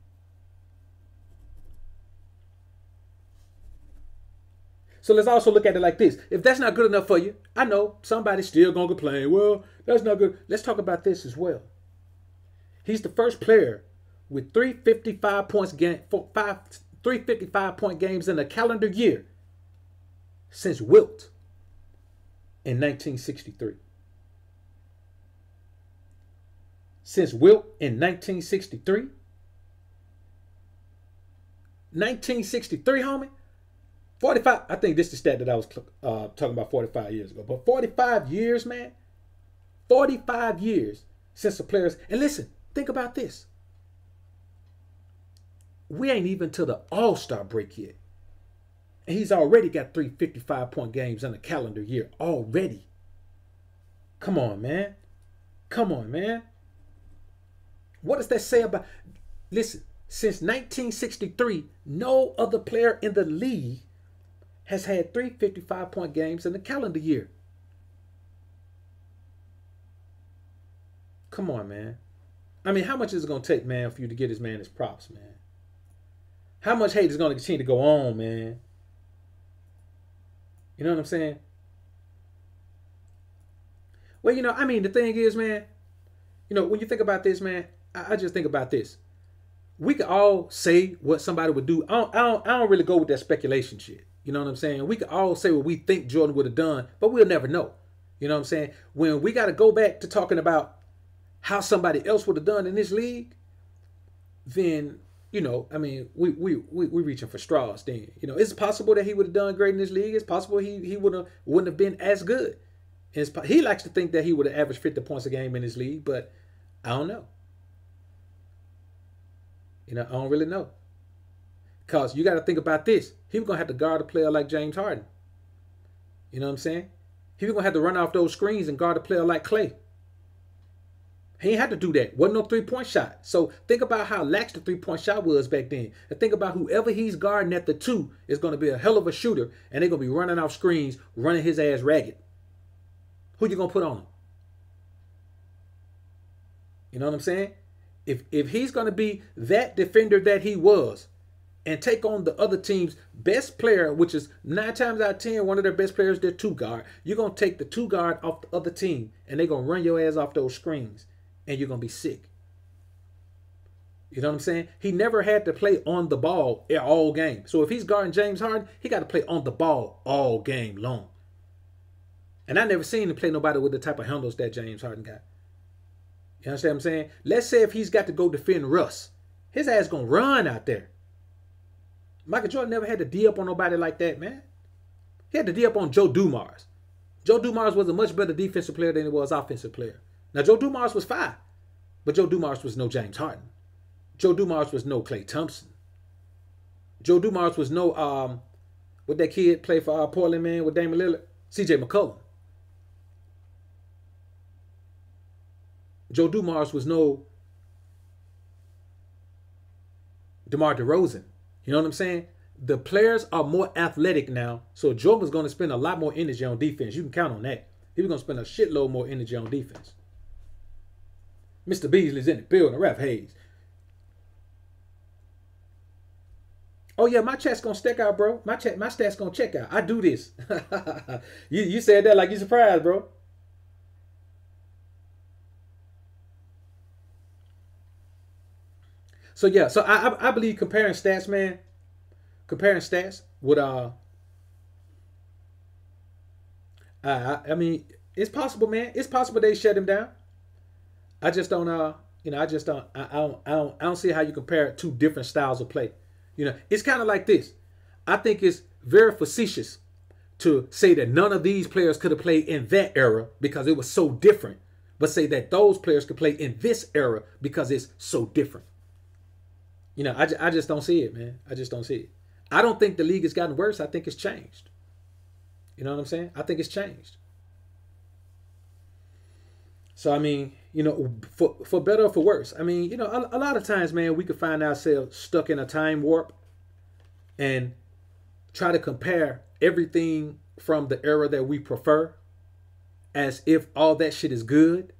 So let's also look at it like this. If that's not good enough for you, I know somebody's still going to complain. Well, that's not good. Let's talk about this as well. He's the first player with 355 points game, 355 point games in a calendar year since Wilt in 1963. Since Wilt in 1963. 1963, homie. 45, I think this is the stat that I was talking about 45 years ago. But 45 years, man. 45 years since the players. And listen, think about this. We ain't even to the All-Star break yet. And he's already got 3 55-point games in a calendar year already. Come on, man. Come on, man. What does that say about... Listen, since 1963, no other player in the league has had 3 55-point games in a calendar year. Come on, man. I mean, how much is it going to take, man, for you to get this man his props, man? How much hate is going to continue to go on, man? You know what I'm saying? Well, you know, I mean, the thing is, man, you know, when you think about this, man, I just think about this. We could all say what somebody would do. I don't really go with that speculation shit. You know what I'm saying? We could all say what we think Jordan would have done, but we'll never know. You know what I'm saying? When we got to go back to talking about how somebody else would have done in this league, then, you know, I mean, we reaching for straws then. You know, it's possible that he would have done great in this league. It's possible he wouldn't have been as good. He likes to think that he would have averaged 50 points a game in this league, but I don't know. You know, I don't really know. Because you got to think about this. He was going to have to guard a player like James Harden. You know what I'm saying? He was going to have to run off those screens and guard a player like Clay. He ain't had to do that. Wasn't no three-point shot. So think about how lax the three-point shot was back then. And think about whoever he's guarding at the 2 is going to be a hell of a shooter. And they're going to be running off screens, running his ass ragged. Who you going to put on him? You know what I'm saying? If he's going to be that defender that he was and take on the other team's best player, which is 9 times out of 10, one of their best players, their 2 guard, you're going to take the 2 guard off the other team and they're going to run your ass off those screens and you're going to be sick. You know what I'm saying? He never had to play on the ball all game. So if he's guarding James Harden, he got to play on the ball all game long. And I never seen him play nobody with the type of handles that James Harden got. You understand what I'm saying? Let's say if he's got to go defend Russ, his ass going to run out there. Michael Jordan never had to D up on nobody like that, man. He had to D up on Joe Dumars. Joe Dumars was a much better defensive player than he was offensive player. Now, Joe Dumars was 5, but Joe Dumars was no James Harden. Joe Dumars was no Klay Thompson. Joe Dumars was no, what that kid play for Portland, man, with Damian Lillard? CJ McCollum. Joe Dumars was no DeMar DeRozan. You know what I'm saying? The players are more athletic now, so Jordan was going to spend a lot more energy on defense. You can count on that. He was going to spend a shitload more energy on defense. Mr. Beasley's in the building. Ref Hayes. Oh, yeah, my chat's going to stick out, bro. My stats going to check out. I do this. You said that like you surprised, bro. So, yeah, so I believe comparing stats, man, comparing stats with, I mean, it's possible, man. It's possible they shut him down. I just don't, you know, I don't see how you compare 2 different styles of play. You know, it's kind of like this. I think it's very facetious to say that none of these players could have played in that era because it was so different, but say that those players could play in this era because it's so different. You know, I just don't see it, man. I just don't see it. I don't think the league has gotten worse. I think it's changed. You know what I'm saying? I think it's changed. So, I mean, you know, for better or for worse, I mean, you know, a lot of times, man, we could find ourselves stuck in a time warp and try to compare everything from the era that we prefer as if all that shit is good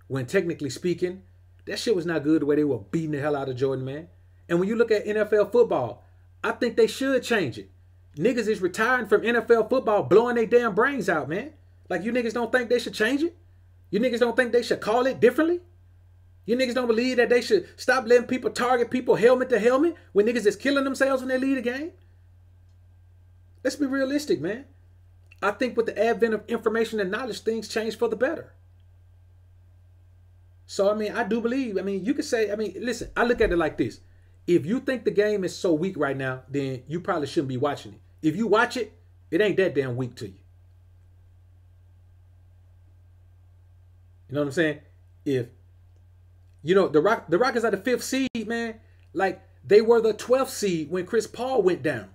when technically speaking, that shit was not good the way they were beating the hell out of Jordan, man. And when you look at NFL football, I think they should change it. Niggas is retiring from NFL football blowing their damn brains out, man. Like, you niggas don't think they should change it? You niggas don't think they should call it differently? You niggas don't believe that they should stop letting people target people helmet to helmet when niggas is killing themselves when they lead a game? Let's be realistic, man. I think with the advent of information and knowledge, things change for the better. So, I mean, I do believe, I mean, you could say, I mean, listen, I look at it like this. If you think the game is so weak right now, then you probably shouldn't be watching it. If you watch it, it ain't that damn weak to you. You know what I'm saying? If, you know, the Rockets are the 5th seed, man. Like, they were the 12th seed when Chris Paul went down.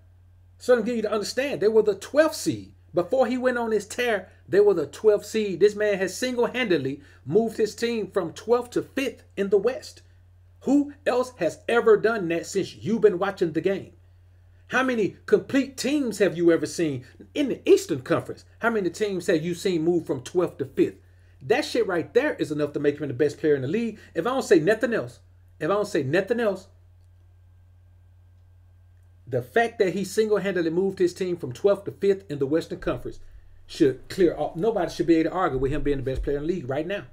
So I'm getting you to understand, they were the 12th seed. Before he went on his tear, they were the 12th seed. This man has single-handedly moved his team from 12th to 5th in the West. Who else has ever done that since you've been watching the game? How many complete teams have you ever seen in the Eastern Conference? How many teams have you seen move from 12th to 5th? That shit right there is enough to make him the best player in the league. If I don't say nothing else, the fact that he single-handedly moved his team from 12th to 5th in the Western Conference should clear off. Nobody should be able to argue with him being the best player in the league right now.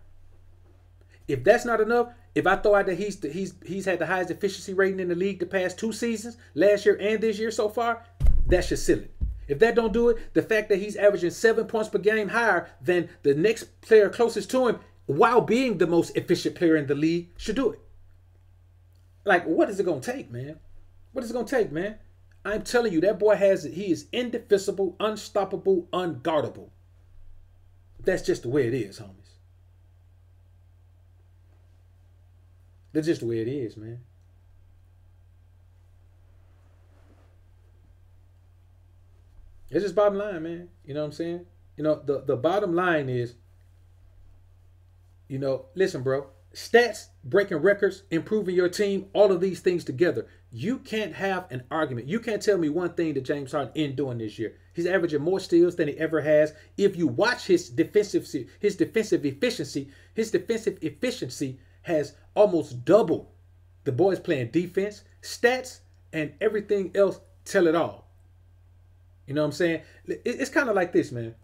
If that's not enough, if I throw out that he's had the highest efficiency rating in the league the past 2 seasons, last year and this year so far, that should seal it. If that don't do it, the fact that he's averaging 7 points per game higher than the next player closest to him while being the most efficient player in the league should do it. Like, what is it going to take, man? What is it going to take, man? I'm telling you, that boy he is indefensible, unstoppable, unguardable. That's just the way it is, homies. That's just the way it is, man. It's just bottom line, man. You know what I'm saying? You know, the bottom line is, you know, listen, bro. Stats, breaking records, improving your team, all of these things together. You can't have an argument. You can't tell me one thing that James Harden ain't doing this year. He's averaging more steals than he ever has. If you watch his defensive efficiency has almost doubled. The boys playing defense, stats, and everything else tell it all. You know what I'm saying? It's kind of like this, man.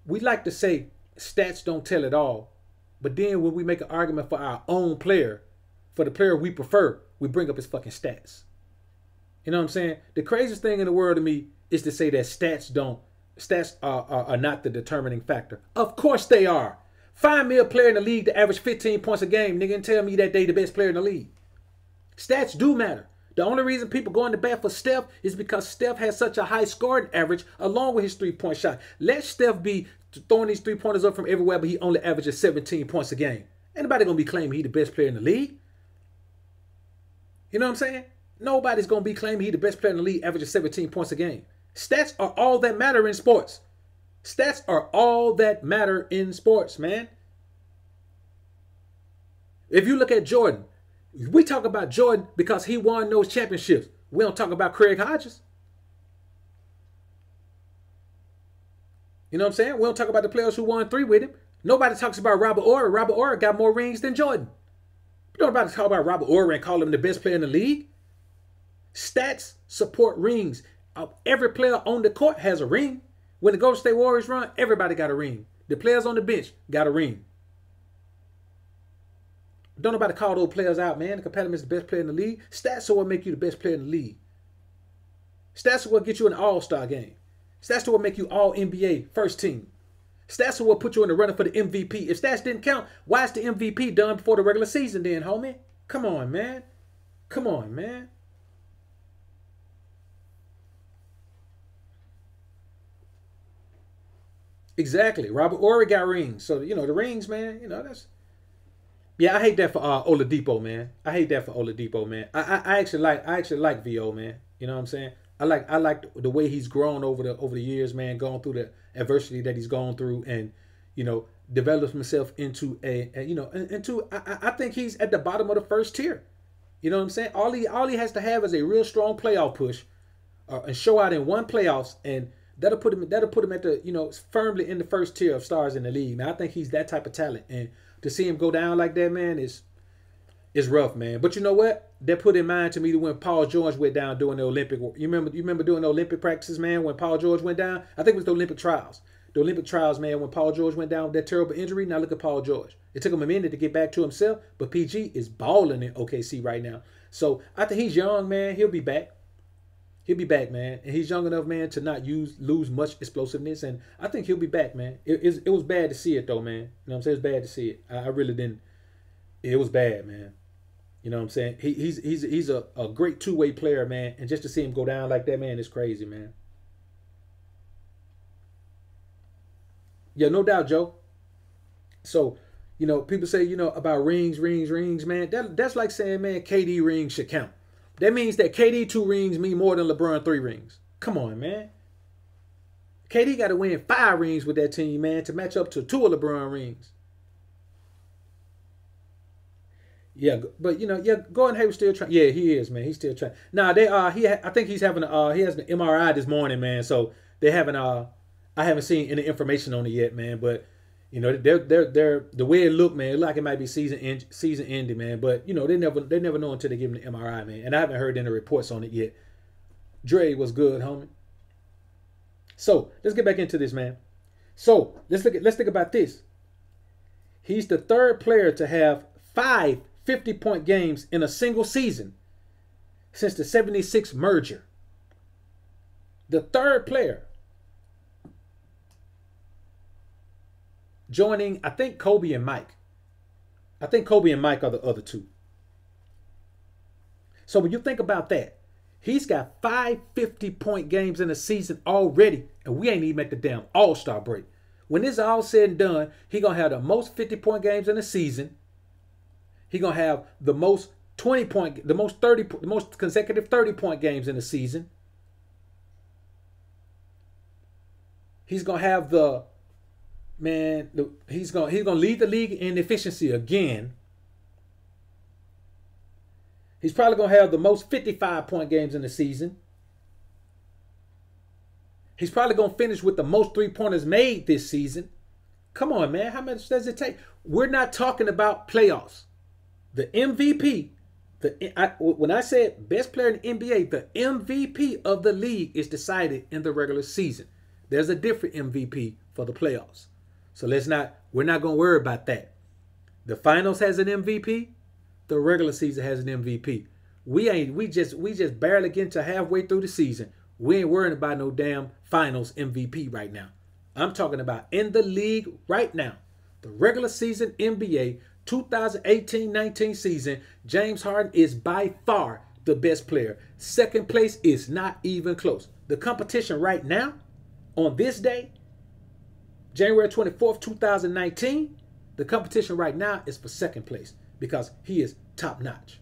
We like to say stats don't tell it all. But then when we make an argument for our own player, for the player we prefer, we bring up his fucking stats. You know what I'm saying? The craziest thing in the world to me is to say that stats are not the determining factor. Of course they are. Find me a player in the league that average 15 points a game, nigga, and tell me that they the best player in the league. Stats do matter. The only reason people go into bat for Steph is because Steph has such a high scoring average along with his 3-point shot. Let Steph be throwing these 3-pointers up from everywhere, but he only averages 17 points a game. Anybody gonna be claiming he the best player in the league? You know what I'm saying? Nobody's gonna be claiming he the best player in the league, averages 17 points a game. Stats are all that matter in sports. Stats are all that matter in sports, man. If you look at Jordan, we talk about Jordan because he won those championships. We don't talk about Craig Hodges. You know what I'm saying? We don't talk about the players who won 3 with him. Nobody talks about Robert Ory. Robert Ory got more rings than Jordan. Nobody talk about Robert Ory and call him the best player in the league. Stats support rings. Every player on the court has a ring. When the Golden State Warriors run, everybody got a ring. The players on the bench got a ring. Don't nobody call those players out, man. Compare them as the best player in the league. Stats are what make you the best player in the league. Stats are what get you in the All-Star game. Stats are what make you all NBA first team. Stats are what put you in the running for the MVP. If stats didn't count, why is the MVP done before the regular season then, homie? Come on, man. Come on, man. Exactly. Robert Ory got rings. So, you know, the rings, man, you know, that's... Yeah, I hate that for Oladipo, man. I hate that for Oladipo, man. I actually like VO, man. You know what I'm saying? I like the way he's grown over the years, man, going through the adversity that he's gone through, and, you know, developed himself into I think he's at the bottom of the first tier. You know what I'm saying? All he has to have is a real strong playoff push, and show out in one playoffs, and that'll put him at the, you know, firmly in the first tier of stars in the league. Man, I think he's that type of talent, and to see him go down like that, man, is rough, man. But you know what? That put in mind to me when Paul George went down doing the Olympic. You remember doing the Olympic practices, man, when Paul George went down? I think it was the Olympic trials. The Olympic trials, man, when Paul George went down with that terrible injury. Now look at Paul George. It took him a minute to get back to himself, but PG is balling in OKC right now. So I think he's young, man. He'll be back. He'll be back, man. And he's young enough, man, to not lose much explosiveness. And I think he'll be back, man. It was bad to see it, though, man. You know what I'm saying? It's bad to see it. I really didn't. It was bad, man. You know what I'm saying? He's a great two-way player, man. And just to see him go down like that, man, is crazy, man. Yeah, no doubt, Joe. So, you know, people say, you know, about rings, man. That's like saying, man, KD rings should count. That means that KD 2 rings mean more than LeBron 3 rings. Come on, man. KD got to win 5 rings with that team, man, to match up to 2 of LeBron rings. Yeah, but you know, yeah, Gordon Hayward's still trying. Yeah, he is, man. He's still trying. Nah, they I think he's having he has an MRI this morning, man. So they haven't I haven't seen any information on it yet, man. But you know, they're the way it looked, man, it like it might be season ending, man. But you know, they never know until they give him the MRI, man. And I haven't heard any reports on it yet. Dre was good, homie. So let's get back into this, man. So let's think about this. He's the 3rd player to have 5 50-point games in a single season since the 76 merger. The 3rd player. Joining, I think, Kobe and Mike. I think Kobe and Mike are the other 2. So when you think about that, he's got 5 50-point games in a season already, and we ain't even at the damn All-Star break. When this is all said and done, he going to have the most 50-point games in a season. He going to have the most 20-point, the most consecutive 30-point games in a season. He's going to have he's going to lead the league in efficiency again. He's probably going to have the most 55-point games in the season. He's probably going to finish with the most 3-pointers made this season. Come on, man. How much does it take? We're not talking about playoffs. The MVP, when I said best player in the NBA, the MVP of the league is decided in the regular season. There's a different MVP for the playoffs. So we're not going to worry about that. The finals has an MVP. The regular season has an MVP. We just barely getting to halfway through the season. We ain't worrying about no damn finals MVP right now. I'm talking about in the league right now. The regular season NBA 2018-19 season, James Harden is by far the best player. Second place is not even close. The competition right now, on this day, January 24th, 2019, the competition right now is for second place because he is top notch.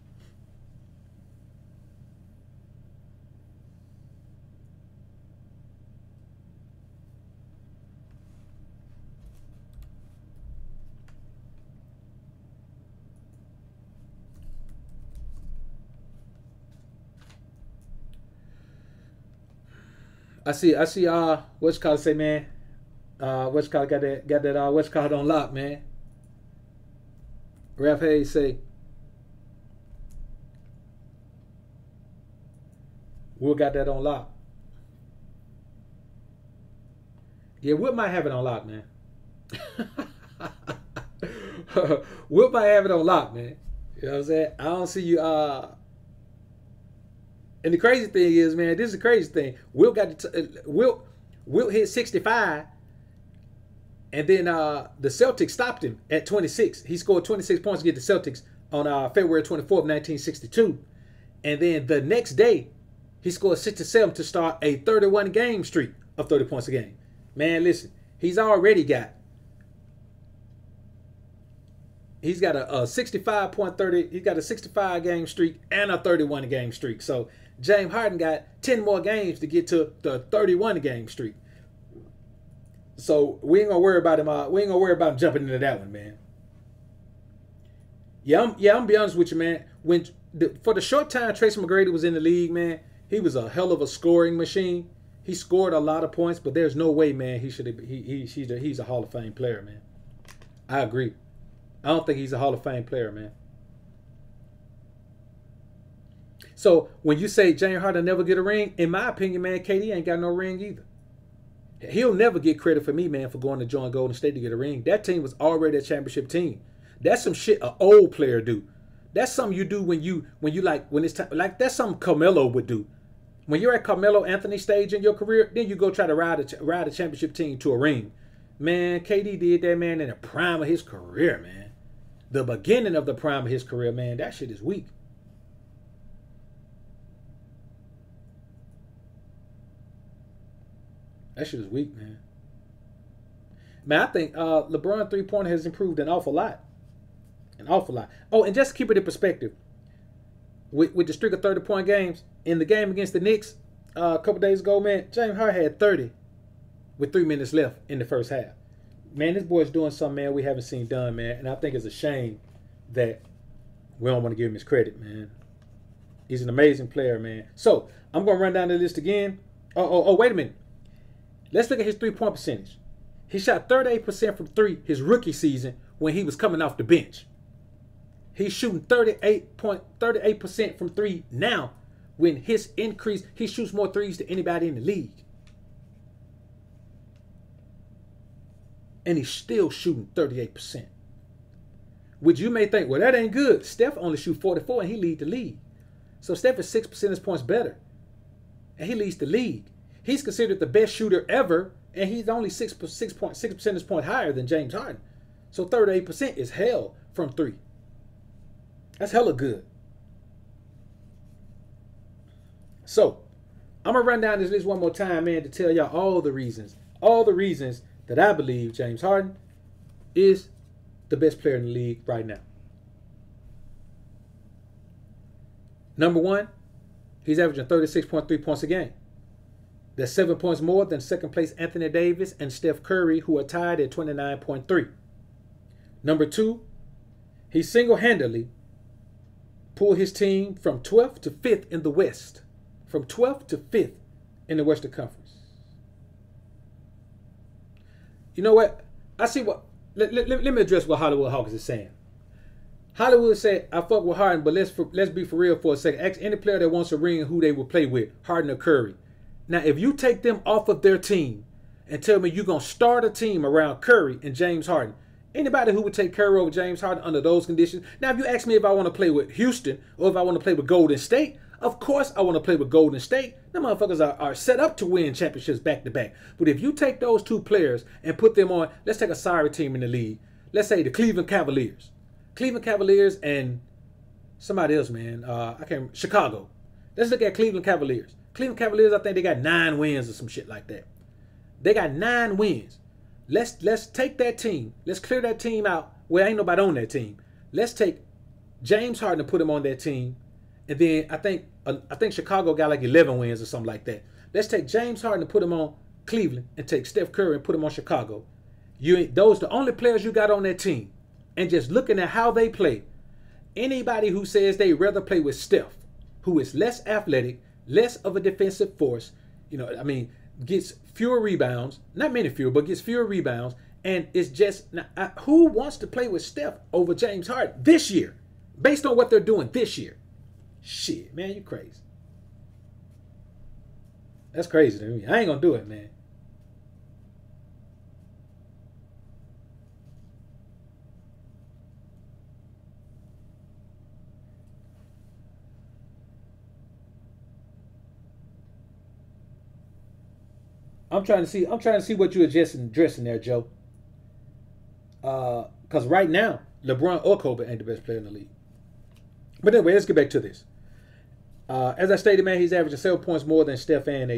I see what's called say, man. What's called got that what's called on lock, man. Ralph Hayes say Will got that on lock. Yeah, Will might have it on lock, man. Will might have it on lock, man. You know what I'm saying? I don't see you and the crazy thing is, man, this is the crazy thing. Will got Will hit 65, and then the Celtics stopped him at 26. He scored 26 points to get the Celtics on February 24th, 1962. And then the next day, he scored 67 to start a 31-game streak of 30 points a game. Man, listen, he's already got. He's got a 65.30. He's got a 65-game streak and a 31-game streak. So James Harden got 10 more games to get to the 31-game streak. So we ain't gonna worry about him. We ain't gonna worry about him jumping into that one, man. I'm gonna be honest with you, man. For the short time Tracy McGrady was in the league, man, he was a hell of a scoring machine. He scored a lot of points, but there's no way, man, he's a Hall of Fame player, man. I agree. I don't think he's a Hall of Fame player, man. So when you say James Harden never get a ring, in my opinion, man, KD ain't got no ring either. He'll never get credit for me, man, for going to join Golden State to get a ring. That team was already a championship team. That's some shit an old player do. That's something you do when it's time. Like that's something Carmelo would do. When you're at Carmelo Anthony stage in your career, then you go try to ride a championship team to a ring. Man, KD did that, man, in the prime of his career, man. The beginning of the prime of his career, man. That shit is weak. That shit is weak, man. Man, I think LeBron three-pointer has improved an awful lot. An awful lot. Oh, and just keep it in perspective. With the streak of 30-point games, in the game against the Knicks a couple days ago, man, James Harden had 30 with 3 minutes left in the first half. Man, this boy's doing something, man, we haven't seen done, man. And I think it's a shame that we don't want to give him his credit, man. He's an amazing player, man. So, I'm going to run down the list again. Oh, wait a minute. Let's look at his three-point percentage. He shot 38% from three his rookie season when he was coming off the bench. He's shooting 38% from three now when his increase, he shoots more threes than anybody in the league. And he's still shooting 38%. Which you may think, well, that ain't good. Steph only shoots 44 and he leads the league. So Steph is 6 percentage points better. And he leads the league. He's considered the best shooter ever, and he's only 6 percentage points higher than James Harden. So 38% is hell from three. That's hella good. So, I'm going to run down this list one more time, man, to tell y'all all the reasons that I believe James Harden is the best player in the league right now. Number one, he's averaging 36.3 points a game. That's 7 points more than second place Anthony Davis and Steph Curry, who are tied at 29.3. Number two, he single-handedly pulled his team from 12th to 5th in the West. From 12th to 5th in the Western Conference. You know what? I see what... Let me address what Hollywood Hawkins is saying. Hollywood said, I fuck with Harden, but let's be for real for a second. Ask any player that wants a ring who they will play with, Harden or Curry. Now, if you take them off of their team and tell me you're going to start a team around Curry and James Harden, anybody who would take Curry over James Harden under those conditions. Now, if you ask me if I want to play with Houston or if I want to play with Golden State, of course I want to play with Golden State. Them motherfuckers are set up to win championships back to back. But if you take those two players and put them on, let's take a sorry team in the league. Let's say the Cleveland Cavaliers. Cleveland Cavaliers and somebody else, man. Chicago. Let's look at Cleveland Cavaliers. Cleveland Cavaliers, I think they got 9 wins or some shit like that. They got 9 wins. Let's take that team. Let's clear that team out. Well, ain't nobody on that team. Let's take James Harden and put him on that team. And then I think Chicago got like 11 wins or something like that. Let's take James Harden and put him on Cleveland and take Steph Curry and put him on Chicago. Those the only players you got on that team. And just looking at how they play, anybody who says they'd rather play with Steph, who is less athletic, less of a defensive force, gets fewer rebounds, not many fewer, but gets fewer rebounds, and it's just, who wants to play with Steph over James Harden this year, based on what they're doing this year? Shit, man, you crazy. That's crazy to me. I ain't gonna do it, man. I'm trying to see what you're addressing there, Joe. Because right now, LeBron or Kobe ain't the best player in the league. But anyway, let's get back to this. As I stated, man, he's averaging 7 points more than Steph and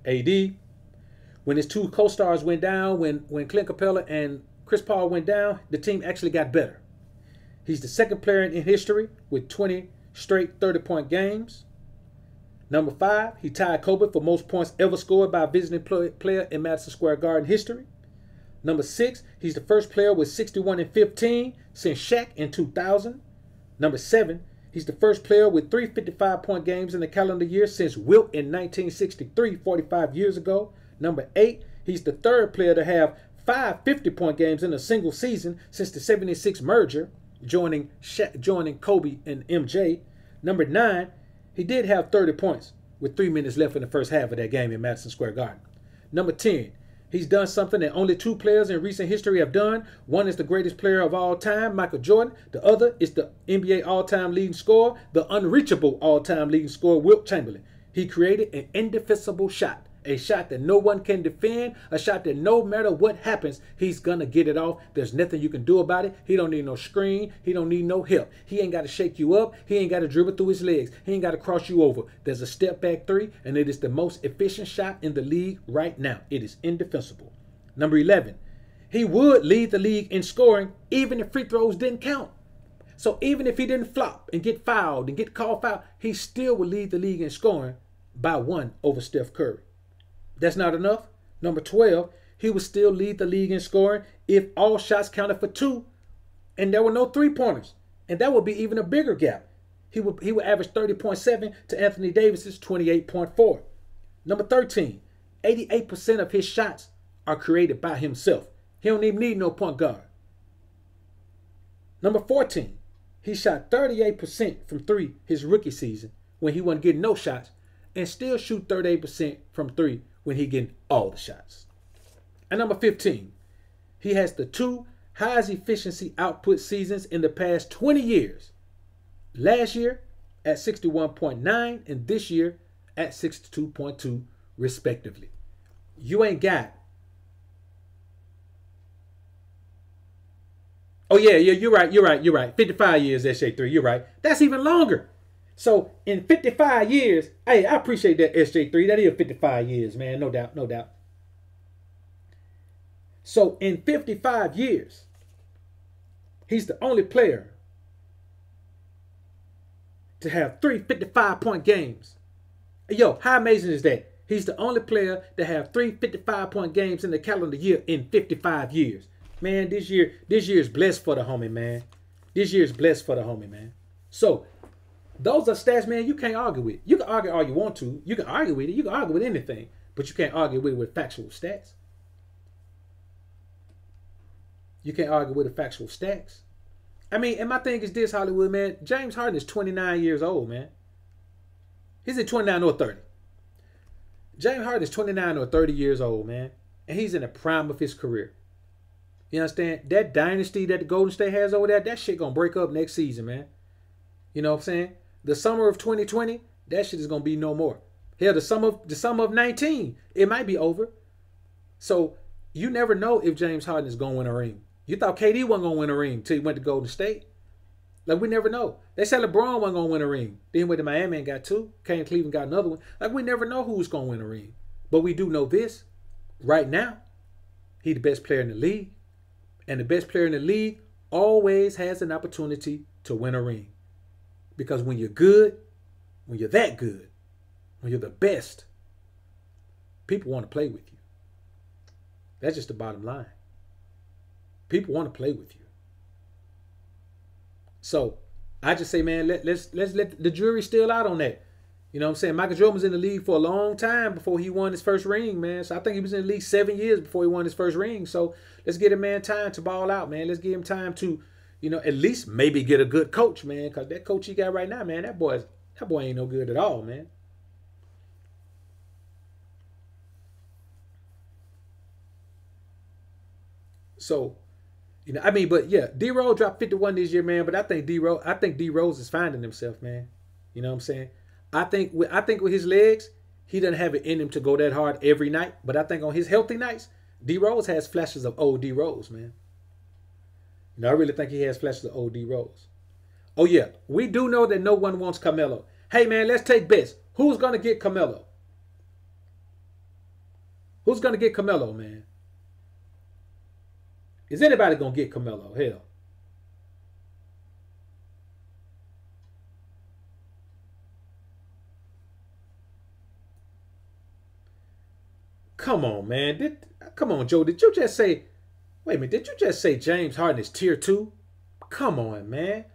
AD. When his two co-stars went down, when Clint Capella and Chris Paul went down, the team actually got better. He's the second player in history with 20 straight 30-point games. Number 5, he tied Kobe for most points ever scored by a visiting player in Madison Square Garden history. Number 6, he's the first player with 61 and 15 since Shaq in 2000. Number 7, he's the first player with 3 55-point games in the calendar year since Wilt in 1963, 45 years ago. Number 8, he's the third player to have 5 50-point games in a single season since the 76 merger, joining Kobe and MJ. Number 9, he did have 30 points with 3 minutes left in the first half of that game in Madison Square Garden. Number 10, he's done something that only 2 players in recent history have done. One is the greatest player of all time, Michael Jordan. The other is the NBA all-time leading scorer, the unreachable all-time leading scorer, Wilt Chamberlain. He created an indefensible shot, a shot that no one can defend, a shot that no matter what happens, he's going to get it off. There's nothing you can do about it. He don't need no screen. He don't need no help. He ain't got to shake you up. He ain't got to dribble through his legs. He ain't got to cross you over. There's a step back 3, and it is the most efficient shot in the league right now. It is indefensible. Number 11, he would lead the league in scoring even if free throws didn't count. So even if he didn't flop and get fouled and get called foul, he still would lead the league in scoring by 1 over Steph Curry. That's not enough. Number 12, he would still lead the league in scoring if all shots counted for 2 and there were no 3-pointers. And that would be even a bigger gap. He would average 30.7 to Anthony Davis's 28.4. Number 13, 88% of his shots are created by himself. He don't even need no point guard. Number 14, he shot 38% from 3 his rookie season when he wasn't getting no shots, and still shoot 38% from 3 when he getting all the shots. And number 15, he has the 2 highest efficiency output seasons in the past 20 years. Last year at 61.9 and this year at 62.2 respectively. You ain't got. Oh yeah, you're right. 55 years, SJ3, you're right. That's even longer. So in 55 years, hey, I appreciate that, SJ3. That is 55 years, man. No doubt, no doubt. So in 55 years, he's the only player to have 3 55-point games. Yo, how amazing is that? He's the only player to have 3 55-point games in the calendar year in 55 years. Man, this year is blessed for the homie, man. This year is blessed for the homie, man. So those are stats, man, you can't argue with. You can argue all you want to. You can argue with it. You can argue with anything. But you can't argue with it with factual stats. You can't argue with the factual stats. I mean, and my thing is this, Hollywood, man. James Harden is 29 years old, man. He's at 29 or 30. James Harden is 29 or 30 years old, man. And he's in the prime of his career. You understand? That dynasty that the Golden State has over there, that shit gonna break up next season, man. You know what I'm saying? The summer of 2020, that shit is gonna be no more. Hell, the summer of 19, it might be over. So you never know if James Harden is gonna win a ring. You thought KD wasn't gonna win a ring till he went to Golden State. Like, we never know. They said LeBron wasn't gonna win a ring. Then he went to Miami and got 2. Came to Cleveland, got another one. Like, we never know who's gonna win a ring. But we do know this. Right now, he's the best player in the league. And the best player in the league always has an opportunity to win a ring. Because when you're good, when you're that good, when you're the best, people want to play with you. That's just the bottom line. People want to play with you. So I just say, man, let's let the jury still out on that. You know what I'm saying? Michael Jordan was in the league for a long time before he won his first ring, man. So I think he was in the league 7 years before he won his first ring. So let's give a man time to ball out, man. Let's give him time to, you know, at least maybe get a good coach, man. Because that coach he got right now, man, that boy ain't no good at all, man. So, you know, I mean, but yeah, D-Rose dropped 51 this year, man. But I think D-Rose is finding himself, man. You know what I'm saying? I think with his legs, he doesn't have it in him to go that hard every night. But I think on his healthy nights, D-Rose has flashes of old D-Rose, man. You know, I really think he has flashes of old D-Rose. Oh, yeah. We do know that no one wants Carmelo. Hey, man, let's take bets. Who's going to get Carmelo? Who's going to get Carmelo, man? Is anybody going to get Carmelo? Hell. Come on, man. Come on, Joe. Did you just say, wait a minute, did you just say James Harden is tier 2? Come on, man.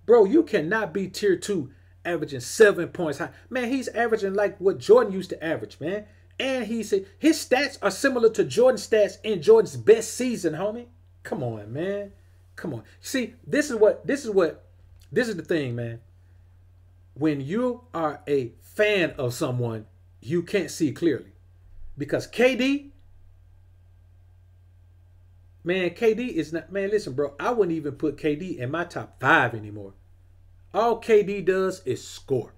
Bro, you cannot be tier 2 averaging 7 points high. Man, he's averaging like what Jordan used to average, man. And he said his stats are similar to Jordan's stats in Jordan's best season, homie. Come on, man. Come on. See, this is the thing, man. When you are a fan of someone, you can't see clearly. Because KD, man, KD is not, man, listen, bro, I wouldn't even put KD in my top 5 anymore. All KD does is score.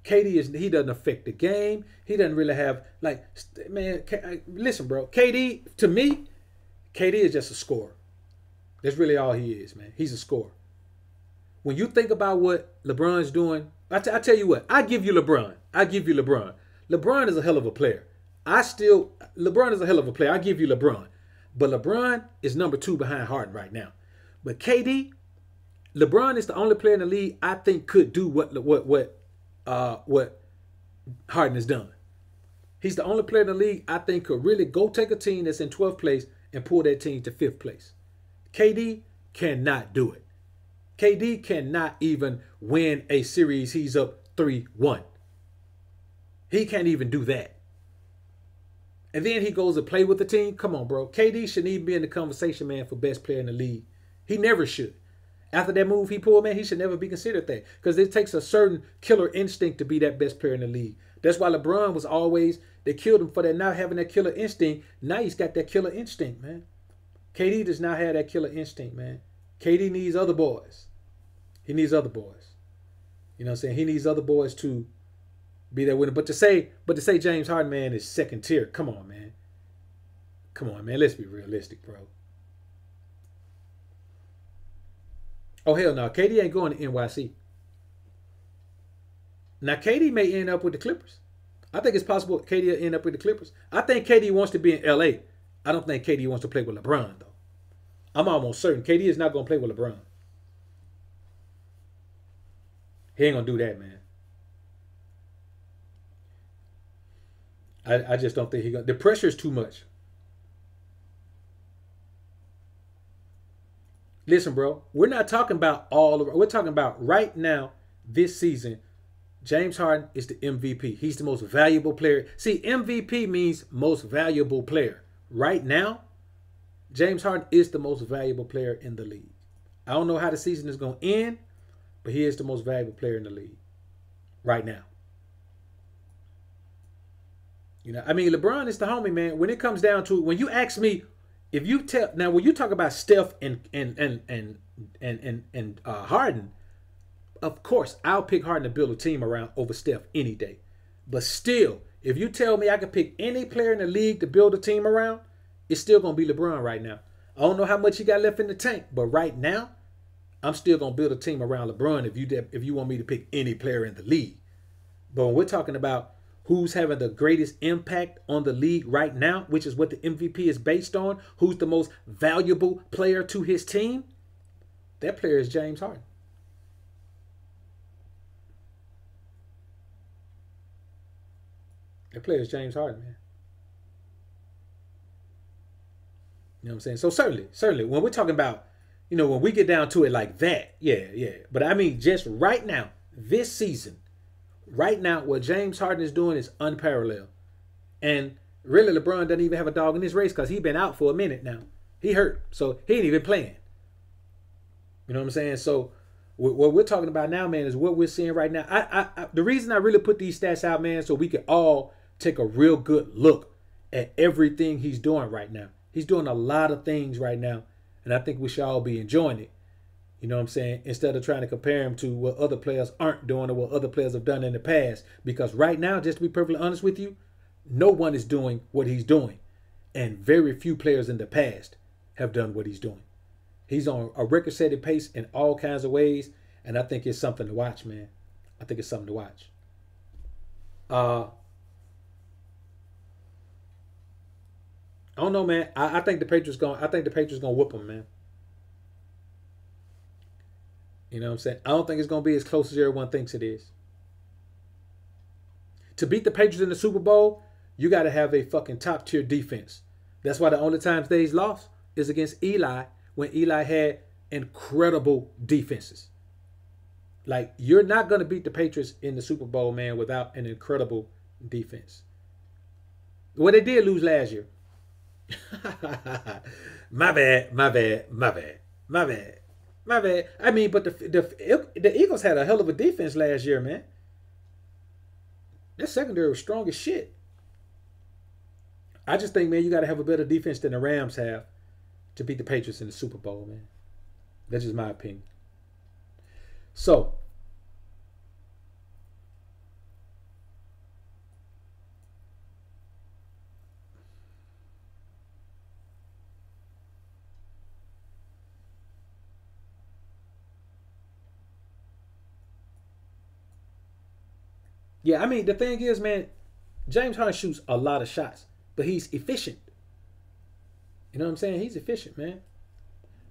He doesn't affect the game. He doesn't really have, like, man, listen, bro, KD, to me, KD is just a scorer. That's really all he is, man. He's a scorer. When you think about what LeBron's doing, I tell you what, I give you LeBron. LeBron is a hell of a player. LeBron is a hell of a player. I give you LeBron. But LeBron is number 2 behind Harden right now. But KD, LeBron is the only player in the league I think could do what Harden has done. He's the only player in the league I think could really go take a team that's in 12th place and pull that team to 5th place. KD cannot do it. KD cannot even win a series he's up 3-1. He can't even do that. And then he goes to play with the team. Come on, bro. KD shouldn't even be in the conversation, man, for best player in the league. He never should. After that move he pulled, man, he should never be considered that. Because it takes a certain killer instinct to be that best player in the league. That's why LeBron was always, they killed him for that not having that killer instinct. Now he's got that killer instinct, man. KD does not have that killer instinct, man. KD needs other boys. He needs other boys. You know what I'm saying? He needs other boys to be there with him. But to say James Harden, man, is second tier. Come on, man. Come on, man. Let's be realistic, bro. Oh, hell no. KD ain't going to NYC. Now, KD may end up with the Clippers. I think it's possible KD will end up with the Clippers. I think KD wants to be in LA. I don't think KD wants to play with LeBron, though. I'm almost certain KD is not going to play with LeBron. He ain't going to do that, man. I just don't think he's going to. The pressure is too much. Listen, bro, we're not talking about we're talking about right now, this season, James Harden is the MVP. He's the most valuable player. See, MVP means most valuable player. Right now, James Harden is the most valuable player in the league. I don't know how the season is going to end, but he is the most valuable player in the league right now. You know, I mean, LeBron is the homie, man. When it comes down to, when you ask me, if you tell, now when you talk about Steph and Harden, of course I'll pick Harden to build a team around over Steph any day. But still, if you tell me I could pick any player in the league to build a team around, it's still gonna be LeBron right now. I don't know how much he got left in the tank, but right now, I'm still gonna build a team around LeBron if you want me to pick any player in the league. But when we're talking about who's having the greatest impact on the league right now, which is what the MVP is based on, who's the most valuable player to his team, that player is James Harden. That player is James Harden, man. You know what I'm saying? So certainly, when we're talking about, you know, when we get down to it like that, yeah. But I mean, just right now, this season, right now, what James Harden is doing is unparalleled. And really, LeBron doesn't even have a dog in this race because he's been out for a minute now. He hurt, so he ain't even playing. You know what I'm saying? So what we're talking about now, man, is what we're seeing right now. The reason I really put these stats out, man, so we can all take a real good look at everything he's doing right now. He's doing a lot of things right now, and I think we should all be enjoying it. You know what I'm saying? Instead of trying to compare him to what other players aren't doing or what other players have done in the past. Because right now, just to be perfectly honest with you, no one is doing what he's doing. And very few players in the past have done what he's doing. He's on a record-setting pace in all kinds of ways. And I think it's something to watch, man. I think it's something to watch. I don't know, man. I think the Patriots gonna whoop them, man. You know what I'm saying? I don't think it's going to be as close as everyone thinks it is. To beat the Patriots in the Super Bowl, you got to have a fucking top-tier defense. That's why the only times they've lost is against Eli, when Eli had incredible defenses. Like, you're not going to beat the Patriots in the Super Bowl, man, without an incredible defense. Well, they did lose last year. My bad, my bad, my bad, my bad, my bad. I mean, but the Eagles had a hell of a defense last year, man. That secondary was strong as shit. I just think, man, you got to have a better defense than the Rams have to beat the Patriots in the Super Bowl, man. That's just my opinion. So, yeah, I mean, the thing is, man, James Harden shoots a lot of shots, but he's efficient. You know what I'm saying? He's efficient, man.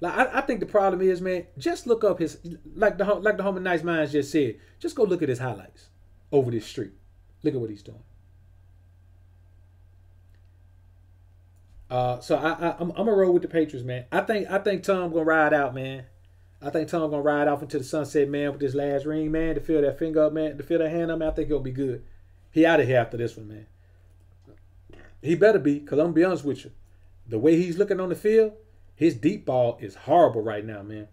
Like I think the problem is, man, just look up his like the homie Nice Minds just said. Just go look at his highlights over this street. Look at what he's doing. So I'm gonna roll with the Patriots, man. I think Tom gonna ride out, man. I think Tom gonna ride off into the sunset, man, with this last ring, man. To feel that finger up, man. To feel that hand up, man. I think he'll be good. He out of here after this one, man. He better be, because I'm gonna be honest with you. The way he's looking on the field, his deep ball is horrible right now, man.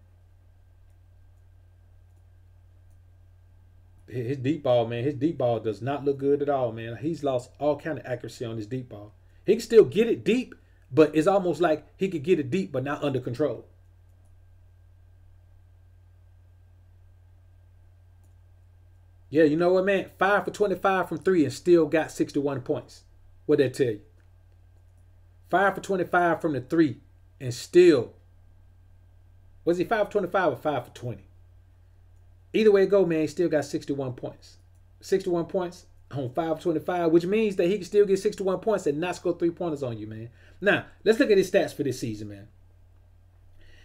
His deep ball, man. His deep ball does not look good at all, man. He's lost all kind of accuracy on his deep ball. He can still get it deep, but it's almost like he could get it deep, but not under control. Yeah, you know what, man? 5 for 25 from 3 and still got 61 points. What'd that tell you? 5 for 25 from the 3 and still. Was he 5 for 25 or 5 for 20? Either way it go, man, he still got 61 points. 61 points on 5 for 25, which means that he can still get 61 points and not score 3-pointers on you, man. Now, let's look at his stats for this season, man.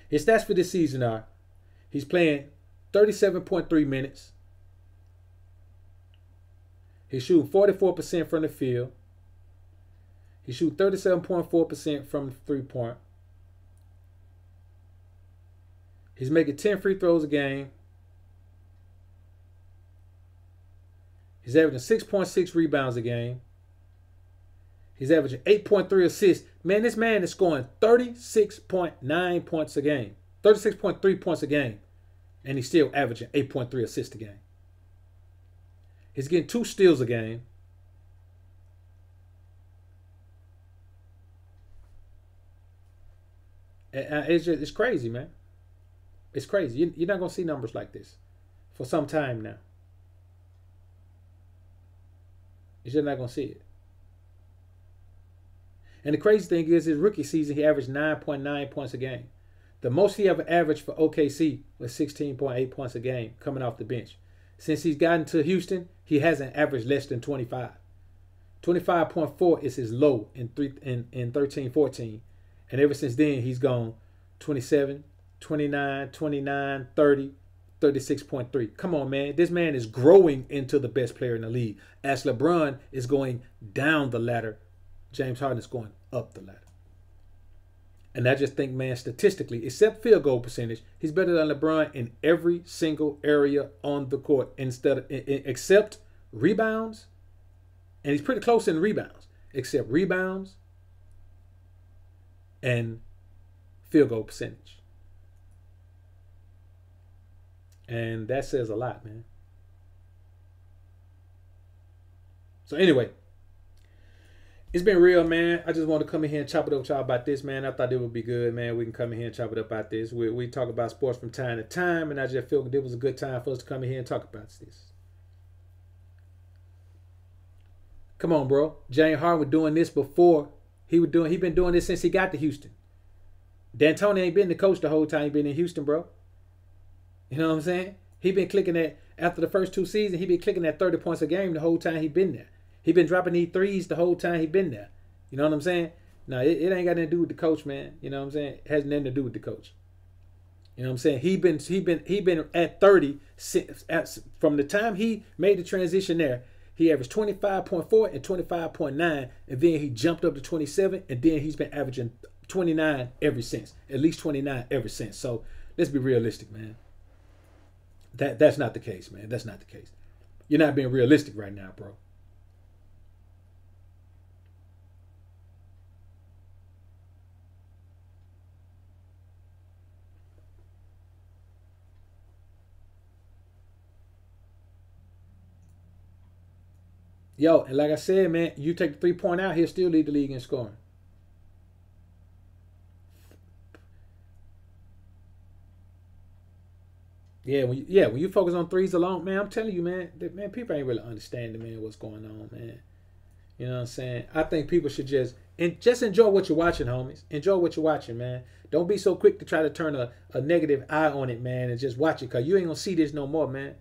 His stats for this season are he's playing 37.3 minutes. He's shooting 44% from the field. He shoots 37.4% from the three-point. He's making 10 free throws a game. He's averaging 6.6 rebounds a game. He's averaging 8.3 assists. Man, this man is scoring 36.9 points a game. 36.3 points a game. And he's still averaging 8.3 assists a game. He's getting 2 steals a game. It's crazy, man. It's crazy. You're not going to see numbers like this for some time now. You're just not going to see it. And the crazy thing is, his rookie season, he averaged 9.9 points a game. The most he ever averaged for OKC was 16.8 points a game coming off the bench. Since he's gotten to Houston, he hasn't averaged less than 25. 25.4 is his low in 13-14. And ever since then, he's gone 27, 29, 29, 30, 36.3. Come on, man. This man is growing into the best player in the league. As LeBron is going down the ladder, James Harden is going up the ladder. And I just think, man, statistically, except field goal percentage, he's better than LeBron in every single area on the court, except rebounds. And he's pretty close in rebounds, except rebounds and field goal percentage. And that says a lot, man. So anyway, it's been real, man. I just want to come in here and chop it up with y'all about this, man. I thought it would be good, man. We can come in here and chop it up about this. We talk about sports from time to time, and I just feel it was a good time for us to come in here and talk about this. Come on, bro. James Harden was doing this before. He been doing this since he got to Houston. D'Antoni ain't been the coach the whole time he been in Houston, bro. You know what I'm saying? He been clicking at, after the first 2 seasons, he been clicking at 30 points a game the whole time he been there. He been dropping these threes the whole time he been there. You know what I'm saying? No, it ain't got nothing to do with the coach, man. You know what I'm saying? It has nothing to do with the coach. You know what I'm saying? He been at 30 from the time he made the transition there. He averaged 25.4 and 25.9, and then he jumped up to 27, and then he's been averaging 29 ever since. At least 29 ever since. So let's be realistic, man. That's not the case, man. That's not the case. You're not being realistic right now, bro. Yo, and like I said, man, you take the 3-point out, he'll still lead the league in scoring. When you focus on threes alone, man, I'm telling you, man, people ain't really understanding, man, what's going on, man. You know what I'm saying? I think people should just enjoy what you're watching, homies. Enjoy what you're watching, man. Don't be so quick to try to turn a negative eye on it, man, and just watch it, cause you ain't gonna see this no more, man.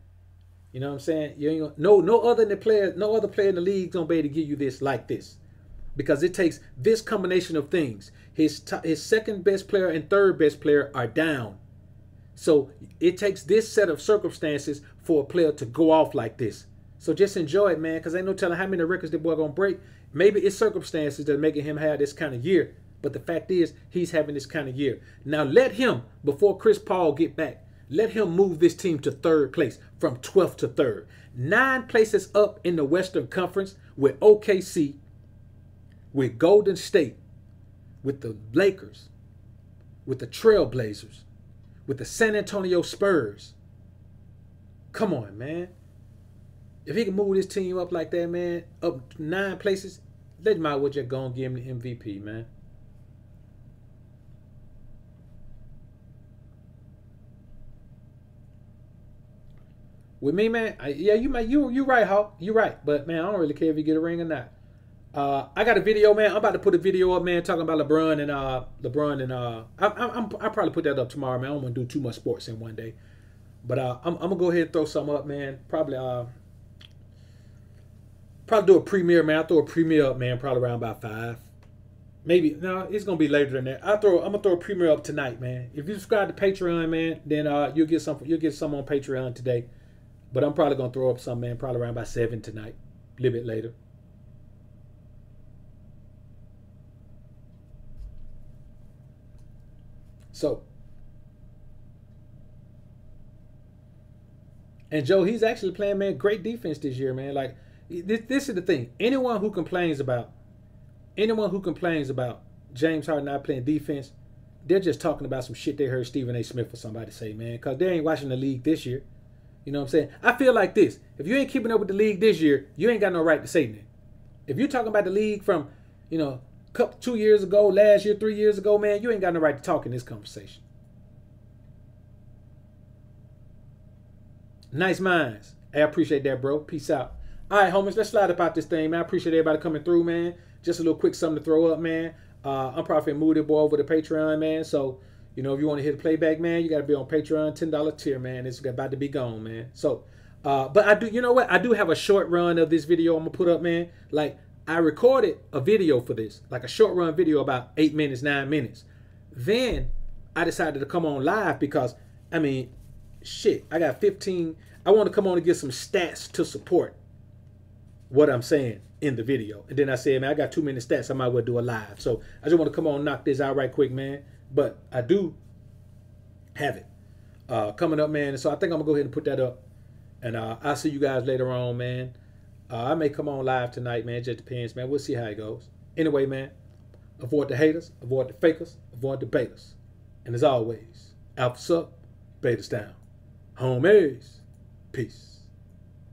You know what I'm saying? You ain't gonna, no other player in the league gonna be able to give you this like this, because it takes this combination of things. His second best player and third best player are down. So it takes this set of circumstances for a player to go off like this. So just enjoy it, man, because ain't no telling how many records the boy gonna break. Maybe it's circumstances that are making him have this kind of year, but the fact is he's having this kind of year. Now let him, before Chris Paul get back, let him move this team to third place, from 12th to 3rd. 9 places up in the Western Conference with OKC, with Golden State, with the Lakers, with the Trailblazers, with the San Antonio Spurs. Come on, man. If he can move this team up like that, man, up 9 places, let might well just go and give him the MVP, man. With me, man, you right, Hawk. You right. But, man, I don't really care if you get a ring or not. I got a video, man. I'm about to put a video up, man, talking about LeBron and I'll probably put that up tomorrow, man. I don't want to do too much sports in one day. But I'm going to go ahead and throw something up, man. Probably do a premiere, man. I'll throw a premiere up, man, probably around about 5. Maybe, no, it's going to be later than that. I'm going to throw a premiere up tonight, man. If you subscribe to Patreon, man, then you'll get some on Patreon today. But I'm probably going to throw up some, man, probably around about 7 tonight, a little bit later. So, and Joe, he's actually playing, man, great defense this year, man. Like, this is the thing. Anyone who complains about James Harden not playing defense, they're just talking about some shit they heard Stephen A. Smith or somebody say, man, because they ain't watching the league this year. You know what I'm saying? I feel like this. If you ain't keeping up with the league this year, you ain't got no right to say that. If you're talking about the league from, 2 years ago, last year, 3 years ago, man, you ain't got no right to talk in this conversation. Nice minds. Hey, I appreciate that, bro. Peace out. All right, homies, let's slide about this thing, man. I appreciate everybody coming through, man. Just a little quick something to throw up, man. I'm probably finna move that boy over to Patreon, man. So, if you want to hit the playback, man, you got to be on Patreon, $10 tier, man. It's about to be gone, man. So, but I do, you know what? I do have a short run of this video I'm going to put up, man. Like, I recorded a video for this, like a short run video about 8 minutes, 9 minutes. Then I decided to come on live because, shit, I got 15. I want to come on and get some stats to support what I'm saying in the video. And then I said, man, I got too many stats. I might as well do a live. So I just want to come on and knock this out right quick, man. But I do have it coming up, man. And so I think I'm going to go ahead and put that up. And I'll see you guys later on, man. I may come on live tonight, man. It just depends, man. We'll see how it goes. Anyway, man, avoid the haters, avoid the fakers, avoid the betas. And as always, alphas up, betas down. Homies, peace.